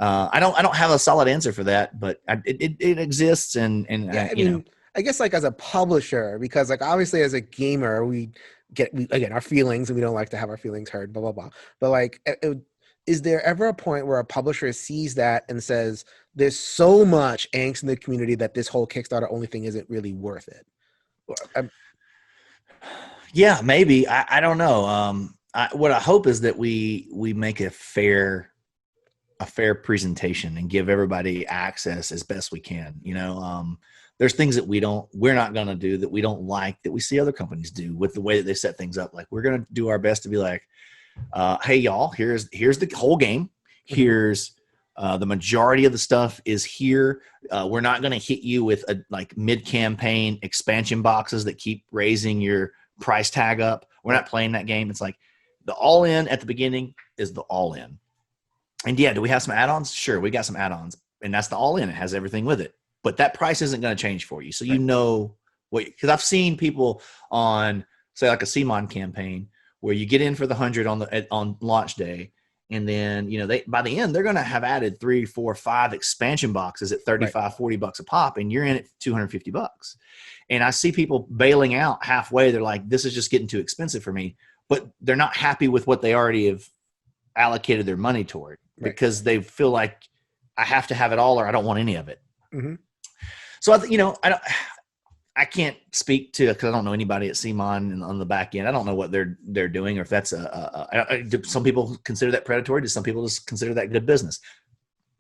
I don't have a solid answer for that, but it exists, and I guess like as a publisher, because like obviously as a gamer, we get our feelings, and we don't like to have our feelings hurt, blah, blah, blah. But like, is there ever a point where a publisher sees that and says, there's so much angst in the community that this whole Kickstarter only thing isn't really worth it? Yeah, maybe. I don't know. What I hope is that we make a fair presentation and give everybody access as best we can. There's things that we're not going to do, that we don't like, that we see other companies do with the way that they set things up. Like, we're going to do our best to be like, hey y'all, here's the whole game. Here's the majority of the stuff is here. We're not going to hit you with like mid-campaign expansion boxes that keep raising your price tag up. We're not playing that game. It's like the all-in at the beginning is the all-in. And yeah, do we have some add-ons? Sure, we got some add-ons, and that's the all-in. It has everything with it, but that price isn't going to change for you. So you know what? Because I've seen people on, say, like a CMON campaign where you get in for the 100 on launch day, and then they by the end they're going to have added 3, 4, 5 expansion boxes at $35, $40 a pop, and you're in at $250. And I see people bailing out halfway. They're like, "This is just getting too expensive for me," but they're not happy with what they already have allocated their money toward because they feel like I have to have it all or I don't want any of it. So I can't speak to, because I don't know anybody at CMON on the back end. I don't know what they're doing, or if that's do some people consider that predatory? Do some people just consider that good business?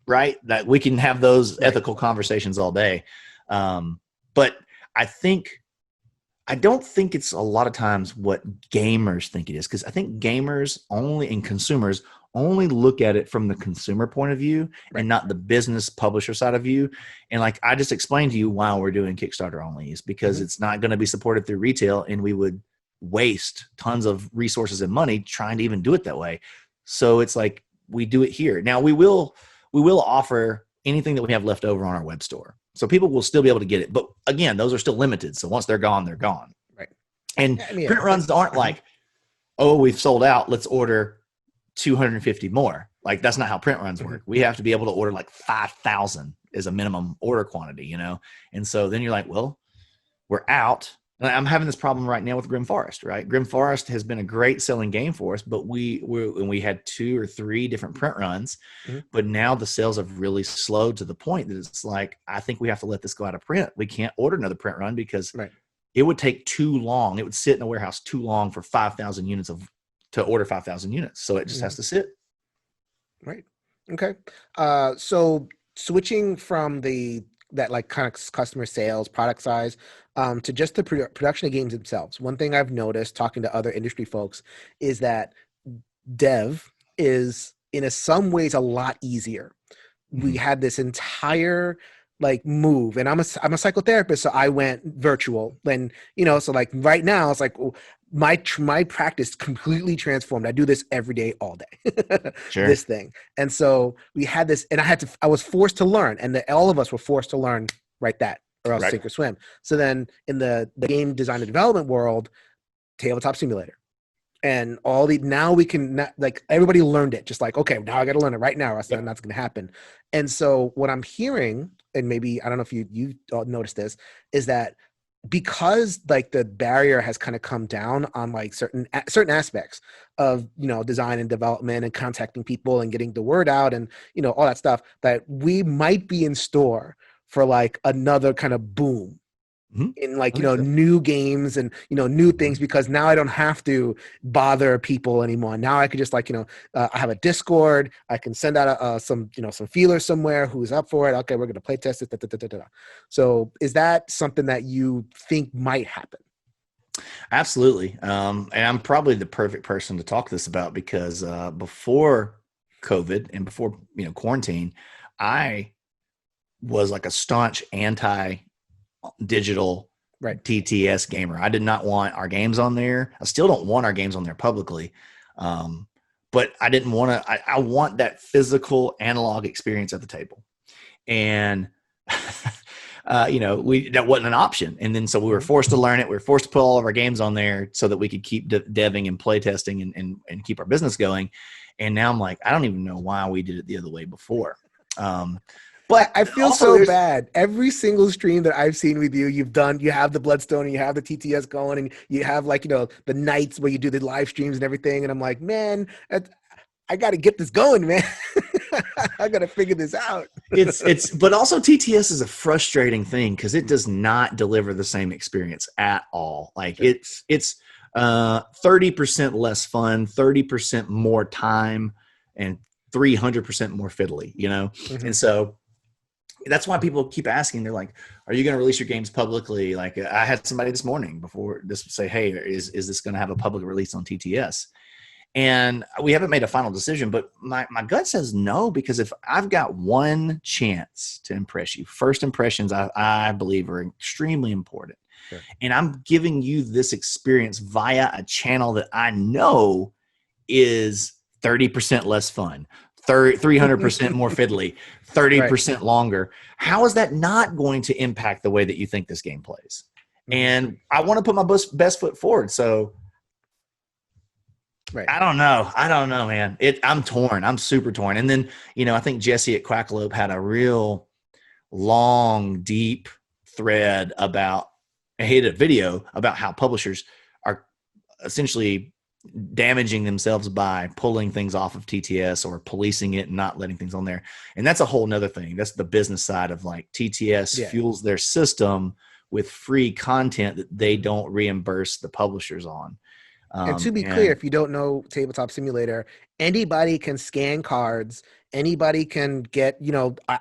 Right? That we can have those ethical conversations all day. But I don't think it's a lot of times what gamers think it is, because I think gamers and consumers only look at it from the consumer point of view and not the business publisher side of view. And like I just explained to you why we're doing Kickstarter only is because it's not going to be supported through retail, and we would waste tons of resources and money trying to even do it that way. So it's like we do it here. Now we will offer anything that we have left over on our web store. So people will still be able to get it. But again, those are still limited. So once they're gone, they're gone. Right. And print runs aren't like, oh, we've sold out, let's order 250 more. Like that's not how print runs work. We have to be able to order like 5,000 as a minimum order quantity, And so then you're like, well, we're out. I'm having this problem right now with Grim Forest, right? Grim Forest has been a great selling game for us, but we had 2 or 3 different print runs, but now the sales have really slowed to the point that it's like, I think we have to let this go out of print. We can't order another print run because it would take too long. It would sit in a warehouse too long for 5,000 units to order 5,000 units. So it just has to sit. Right. Okay. So switching from that like kind of customer sales product size to just the production of games themselves. One thing I've noticed talking to other industry folks is that dev is in some ways a lot easier. We had this entire like move, and I'm a psychotherapist, so I went virtual. And so like right now it's like my practice completely transformed. I do this every day, all day. This thing. And so we had this, and I was forced to learn, and all of us were forced to learn that, or else sink or swim. So then in the game design and development world, tabletop simulator. And now we can, like, everybody learned it. Just like, okay, now I got to learn it right now, or else that's going to happen. And so what I'm hearing, and maybe, I don't know if you noticed this, is that because like the barrier has kind of come down on like certain aspects of, design and development and contacting people and getting the word out and, all that stuff, that we might be in store for like another kind of boom in like, new games and, new things, because now I don't have to bother people anymore. Now I could just like, I have a Discord. I can send out some feelers somewhere who's up for it. Okay, we're going to play test it. Da, da, da, da, da. So is that something that you think might happen? Absolutely. And I'm probably the perfect person to talk this about because before COVID and before, quarantine, I was like a staunch anti-digital TTS gamer. I did not want our games on there. I still don't want our games on there publicly. But I didn't want to, I want that physical analog experience at the table. And, that wasn't an option. And then, so we were forced to learn it. We were forced to put all of our games on there so that we could keep deving and play testing and keep our business going. And now I'm like, I don't even know why we did it the other way before. But I feel so bad. Every single stream that I've seen with you, you have the Bloodstone and you have the TTS going, and you have like, the nights where you do the live streams and everything. And I'm like, man, I got to get this going, man. I got to figure this out. But also TTS is a frustrating thing because it does not deliver the same experience at all. Like it's 30% less fun, 30% more time, and 300% more fiddly, And so that's why people keep asking. They're like, are you going to release your games publicly? Like I had somebody this morning before this say, hey, is this going to have a public release on TTS? And we haven't made a final decision, but my gut says no, because if I've got one chance to impress you, first impressions, I believe, are extremely important. Sure. And I'm giving you this experience via a channel that I know is 30% less fun, 300% more fiddly, 30% longer. How is that not going to impact the way that you think this game plays? And I want to put my best foot forward. So I don't know, man. I'm torn. I'm super torn. And then, I think Jesse at Quackalope had a real long, deep thread about, he had a video about how publishers are essentially damaging themselves by pulling things off of TTS or policing it and not letting things on there. And that's a whole nother thing. That's the business side of like TTS fuels their system with free content that they don't reimburse the publishers on. And to be clear, if you don't know Tabletop Simulator, anybody can scan cards. Anybody can get,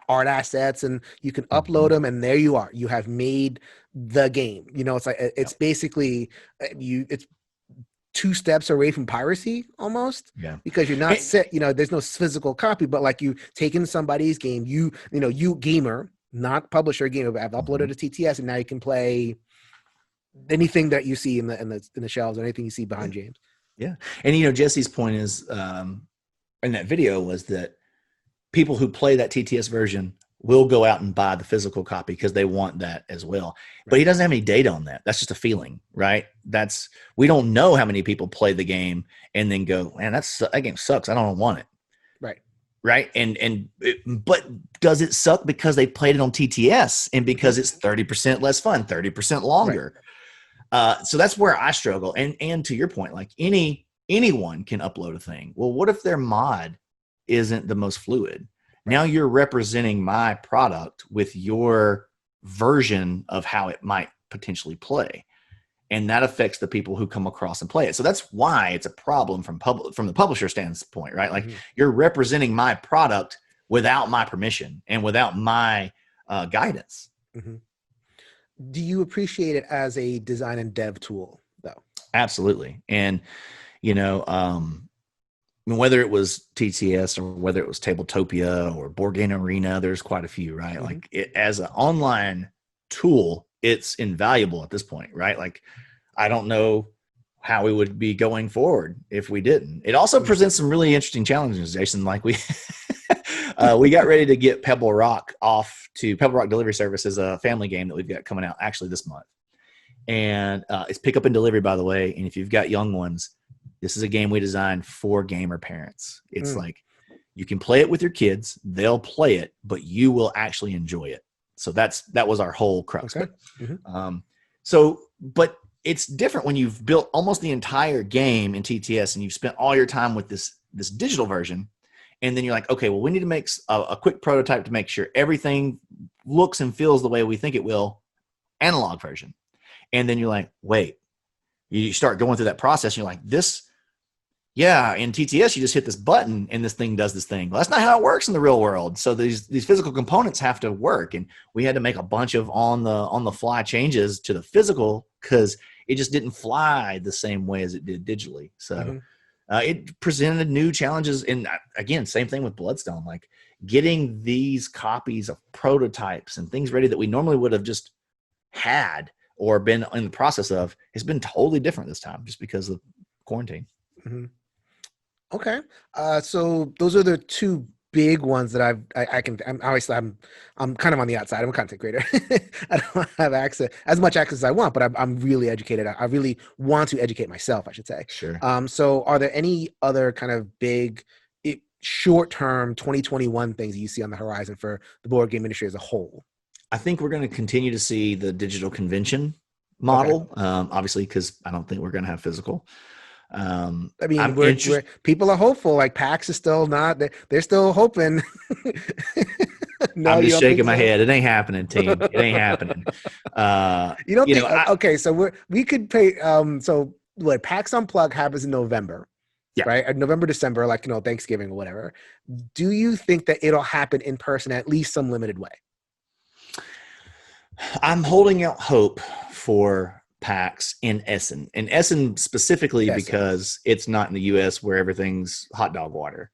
art assets, and you can upload them, and there you are. You have made the game. It's like it's basically it's 2 steps away from piracy almost. Yeah. Because you're not set. There's no physical copy, but like you taken somebody's game. You gamer, not publisher gamer, have uploaded to TTS, and now you can play anything that you see in the shelves, or anything you see behind James. Yeah. And Jesse's point is in that video was that people who play that TTS version will go out and buy the physical copy because they want that as well. But he doesn't have any data on that. That's just a feeling, right? We don't know how many people play the game and then go, man, that game sucks, I don't want it. Right. But does it suck because they played it on TTS and because it's 30% less fun, 30% longer? So that's where I struggle. And to your point, like anyone can upload a thing. Well, what if their mod isn't the most fluid? Now you're representing my product with your version of how it might potentially play. And that affects the people who come across and play it. So that's why it's a problem from the publisher standpoint, right? Like you're representing my product without my permission and without my guidance. Do you appreciate it as a design and dev tool, though? Absolutely. And, whether it was TTS or whether it was Tabletopia or Board Game Arena, there's quite a few, right? Like as an online tool, it's invaluable at this point, right? Like I don't know how we would be going forward if we didn't. It also presents some really interesting challenges, Jason. Like we got ready to get Pebble Rock off to Pebble Rock Delivery Service, is a family game that we've got coming out actually this month. And it's pick up and delivery, by the way. And if you've got young ones, this is a game we designed for gamer parents. It's like you can play it with your kids, they'll play it, but you will actually enjoy it. So that was our whole crux. Okay. But it's different when you've built almost the entire game in TTS and you've spent all your time with this digital version. And then you're like, okay, well, we need to make a quick prototype to make sure everything looks and feels the way we think it will, analog version. And then you're like, wait, you start going through that process. And you're like, in TTS, you just hit this button and this thing does this thing. Well, that's not how it works in the real world. So these physical components have to work. And we had to make a bunch of on the fly changes to the physical because it just didn't fly the same way as it did digitally. So it presented new challenges. And again, same thing with Bloodstone, like getting these copies of prototypes and things ready that we normally would have just had or been in the process of has been totally different this time just because of quarantine. Okay. So those are the 2 big ones that I'm kind of on the outside. I'm a content creator. I don't have as much access as I want, but I'm really educated. I really want to educate myself, I should say. Sure. So are there any other kind of big short-term 2021 things that you see on the horizon for the board game industry as a whole? I think we're going to continue to see the digital convention model, obviously, because I don't think we're going to have physical. I mean, people are hopeful. Like PAX is still not. They're still hoping. No, I'm just shaking my head. It ain't happening, team. It ain't happening. You don't think? Okay, so we could pay. So what? PAX Unplugged happens in November. Yeah. Right. November, December, like Thanksgiving or whatever. Do you think that it'll happen in person at least some limited way? I'm holding out hope for PAX in Essen specifically because it's not in the US where everything's hot dog water.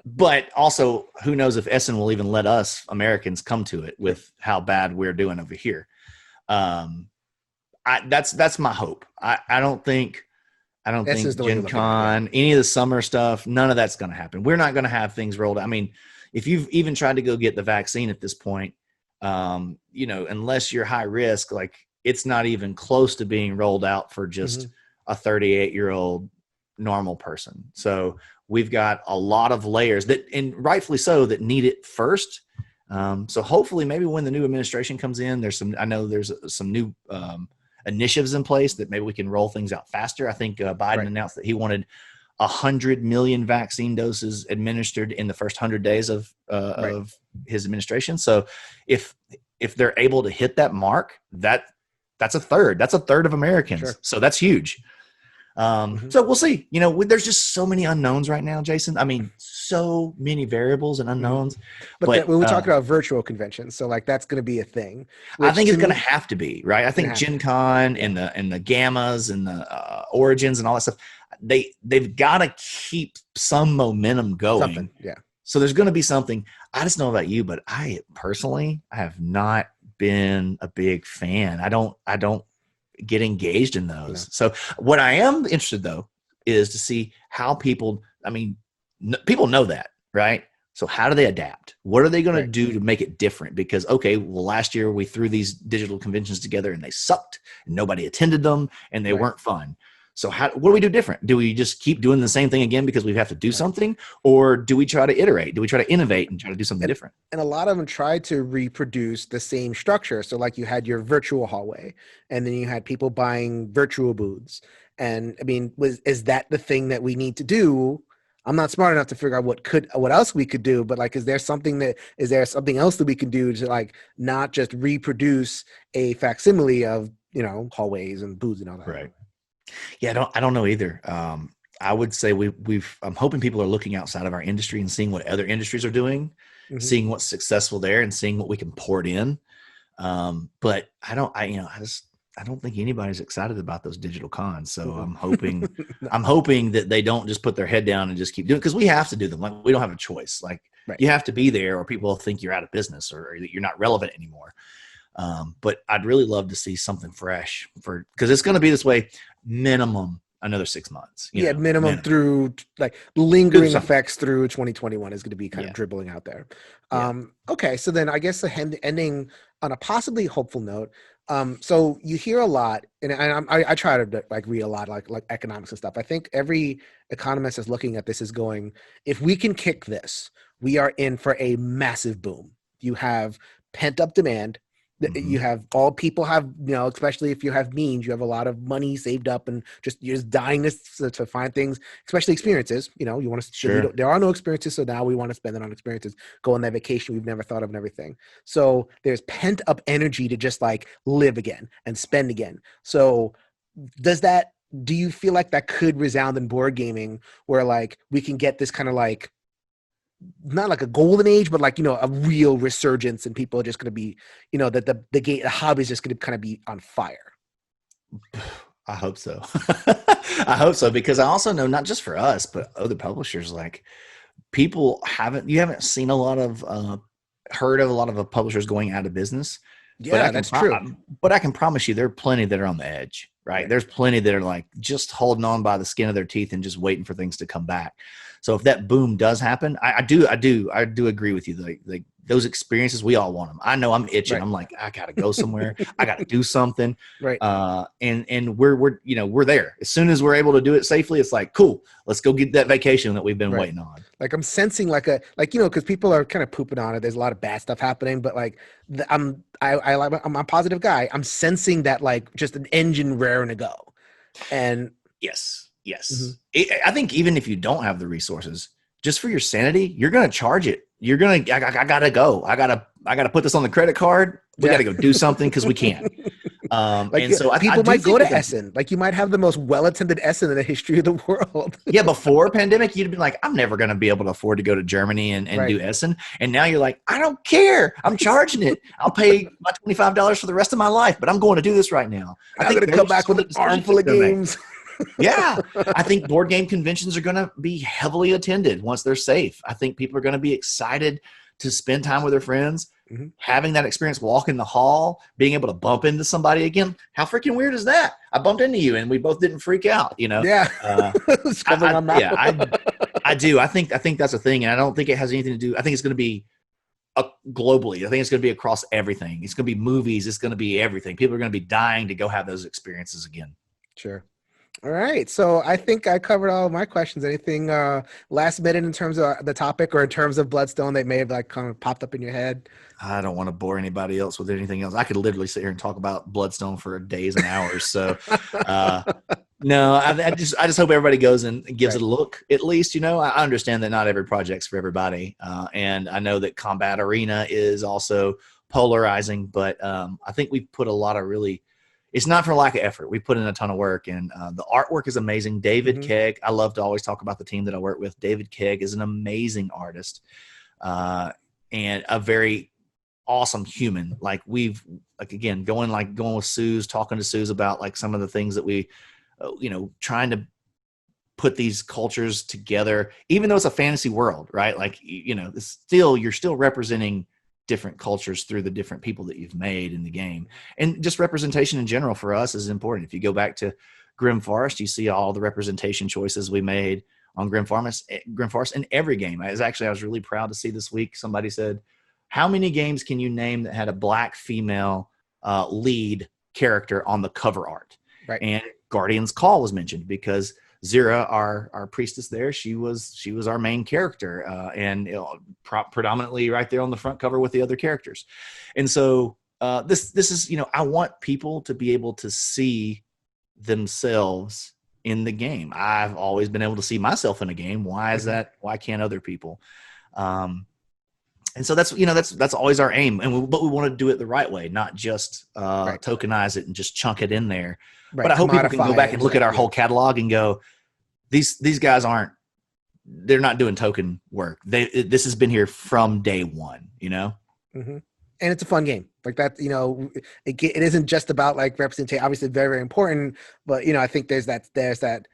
But also, who knows if Essen will even let us Americans come to it with how bad we're doing over here. That's my hope. I don't think Gen Con, any of the summer stuff, none of that's going to happen. We're not going to have things rolled out. I mean, if you've even tried to go get the vaccine at this point, unless you're high risk, like it's not even close to being rolled out for just a 38-year-old normal person. So we've got a lot of layers that, and rightfully so, that need it first. So hopefully maybe when the new administration comes in, there's some new initiatives in place that maybe we can roll things out faster. I think Biden announced that he wanted 100 million vaccine doses administered in the first 100 days of his administration. So if they're able to hit that mark, that's a third of Americans. Sure. So that's huge. So we'll see. There's just so many unknowns right now, Jason. I mean, so many variables and unknowns. But we were talking about virtual conventions, so like that's going to be a thing. I think it's going to have to be, right? I think Gen Con and the Gammas and the Origins and all that stuff, they've got to keep some momentum going. Something, yeah. So there's going to be something. I just know about you, but I personally have not been a big fan. I don't get engaged in those. No. So what I am interested though is to see how people know that, right? So how do they adapt? What are they going to do to make it different? Because, last year we threw these digital conventions together and they sucked and nobody attended them and they weren't fun. So what do we do different? Do we just keep doing the same thing again because we have to do something? Or do we try to iterate? Do we try to innovate and try to do something different? And a lot of them tried to reproduce the same structure. So like you had your virtual hallway and then you had people buying virtual booths. And I mean, is that the thing that we need to do? I'm not smart enough to figure out what else we could do, but like, is there something else that we can do to like not just reproduce a facsimile of, hallways and booths and all that? Right. Yeah, I don't know either. I would say I'm hoping people are looking outside of our industry and seeing what other industries are doing, seeing what's successful there and seeing what we can port in. But I don't think anybody's excited about those digital cons. So I'm hoping, that they don't just put their head down and just keep doing it, because we have to do them. Like we don't have a choice. Like you have to be there or people think you're out of business or that you're not relevant anymore. But I'd really love to see something fresh because it's going to be this way minimum another 6 months. Minimum through like lingering effects through 2021 is going to be kind of dribbling out there. Okay. So then I guess the ending on a possibly hopeful note. So you hear a lot and I try to like read a lot, like economics and stuff. I think every economist is looking at this as going, if we can kick this, we are in for a massive boom. You have pent up demand. You have all people have, especially if you have means, you have a lot of money saved up and you're just dying to find things, especially experiences. You want to, there are no experiences. So now we want to spend it on experiences, go on that vacation we've never thought of and everything. So there's pent up energy to just like live again and spend again. So do you feel like that could resound in board gaming where like we can get this kind of like, not like a golden age, but like, a real resurgence and people are just going to be, that the hobby is just going to kind of be on fire? I hope so. I hope so, because I also know not just for us, but other publishers, like you haven't seen a lot of, heard of a lot of publishers going out of business. Yeah, that's true. But I can promise you there are plenty that are on the edge, right? There's plenty that are like just holding on by the skin of their teeth and just waiting for things to come back. So if that boom does happen, I do agree with you. Like those experiences, we all want them. I know I'm itching. I'm like, I gotta go somewhere. I gotta do something. Right. And we're there. As soon as we're able to do it safely, it's like, cool, let's go get that vacation that we've been waiting on. Like I'm sensing because people are kind of pooping on it. There's a lot of bad stuff happening, but like I'm a positive guy. I'm sensing that like just an engine raring to go. And yes. I think even if you don't have the resources, just for your sanity, you're going to charge it. You're going to, I got to go. I got to put this on the credit card. We got to go do something because we can. Like and so I people do might go think to that Essen. Like you might have the most well-attended Essen in the history of the world. yeah, before pandemic, you'd be like, I'm never going to be able to afford to go to Germany and do Essen. And now you're like, I don't care. I'm charging it. I'll pay my $25 for the rest of my life, but I'm going to do this right now. I'm going to come back with an armful of games. Yeah. I think board game conventions are going to be heavily attended once they're safe. I think people are going to be excited to spend time with their friends, having that experience, walk in the hall, being able to bump into somebody again. How freaking weird is that? I bumped into you and we both didn't freak out, you know? Yeah. I do. I think that's a thing. And I don't think it has anything to do. I think it's going to be globally. I think it's going to be across everything. It's going to be movies. It's going to be everything. People are going to be dying to go have those experiences again. Sure. All right. So I think I covered all of my questions. Anything last minute in terms of the topic or in terms of Bloodstone that may have like kind of popped up in your head? I don't want to bore anybody else with anything else. I could literally sit here and talk about Bloodstone for days and hours. So no, I just hope everybody goes and gives it a look at least. You know, I understand that not every project's for everybody. And I know that Combat Arena is also polarizing, but I think we've put a lot of really, it's not for lack of effort. We put in a ton of work, and the artwork is amazing. David Kegg, I love to always talk about the team that I work with. David Kegg is an amazing artist and a very awesome human. Like again, going with Suze, talking to Suze about like some of the things that we, trying to put these cultures together, even though it's a fantasy world, right? Like, you're still representing different cultures through the different people that you've made in the game. And just representation in general for us is important. If you go back to Grim Forest, you see all the representation choices we made on Grim Forest in every game. I was really proud to see this week, somebody said, how many games can you name that had a black female lead character on the cover art? Right. And Guardian's Call was mentioned because Zira, our priestess there, she was our main character, and predominantly right there on the front cover with the other characters. And so this is, I want people to be able to see themselves in the game. I've always been able to see myself in a game. Why is that? Why can't other people? And so that's always our aim. But we want to do it the right way, not just tokenize it and just chunk it in there. Right. But I hope people can go back and look at our whole catalog and go, these guys they're not doing token work. This has been here from day one, And it's a fun game like that. It isn't just about like representation. Obviously very, very important, but I think there's that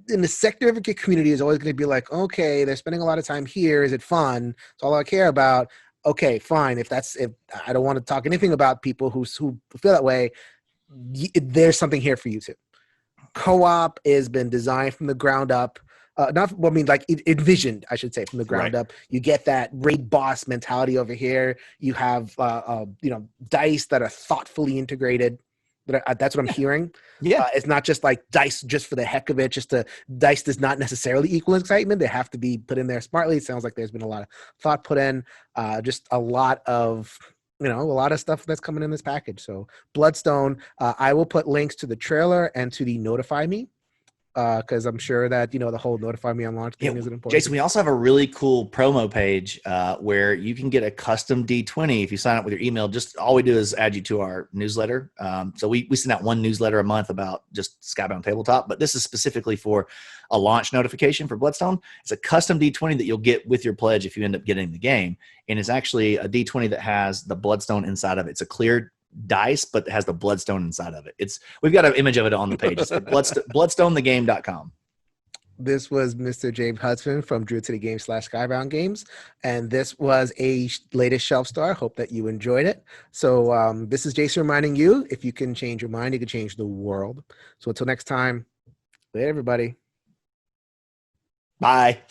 in the sector of the community is always going to be like, okay, they're spending a lot of time here. Is it fun? It's all I care about. Okay, fine. If I don't want to talk anything about people who feel that way, there's something here for you too. Co-op has been designed from the ground up. Envisioned, I should say, from the ground up. You get that raid boss mentality over here. You have, dice that are thoughtfully integrated. That's what I'm hearing. Yeah, it's not just like dice just for the heck of it. Dice does not necessarily equal excitement. They have to be put in there smartly. It sounds like there's been a lot of thought put in. Just a lot of stuff that's coming in this package. So Bloodstone, I will put links to the trailer and to the Notify Me. Because I'm sure that the whole notify me on launch thing is important. Jason, we also have a really cool promo page where you can get a custom D20 if you sign up with your email. Just all we do is add you to our newsletter. So we send out one newsletter a month about just Skybound Tabletop, but this is specifically for a launch notification for Bloodstone. It's a custom D20 that you'll get with your pledge if you end up getting the game, and it's actually a D20 that has the Bloodstone inside of it. It's a clear dice, but it has the Bloodstone inside of it. We've got an image of it on the page. It's bloodstonethegame.com. This was Mr. James Hudson from Druid Games / Skybound Games, and this was a latest shelf star. Hope that you enjoyed it. So this is Jason reminding you, if you can change your mind, you can change the world. So until next time, later, everybody. Bye.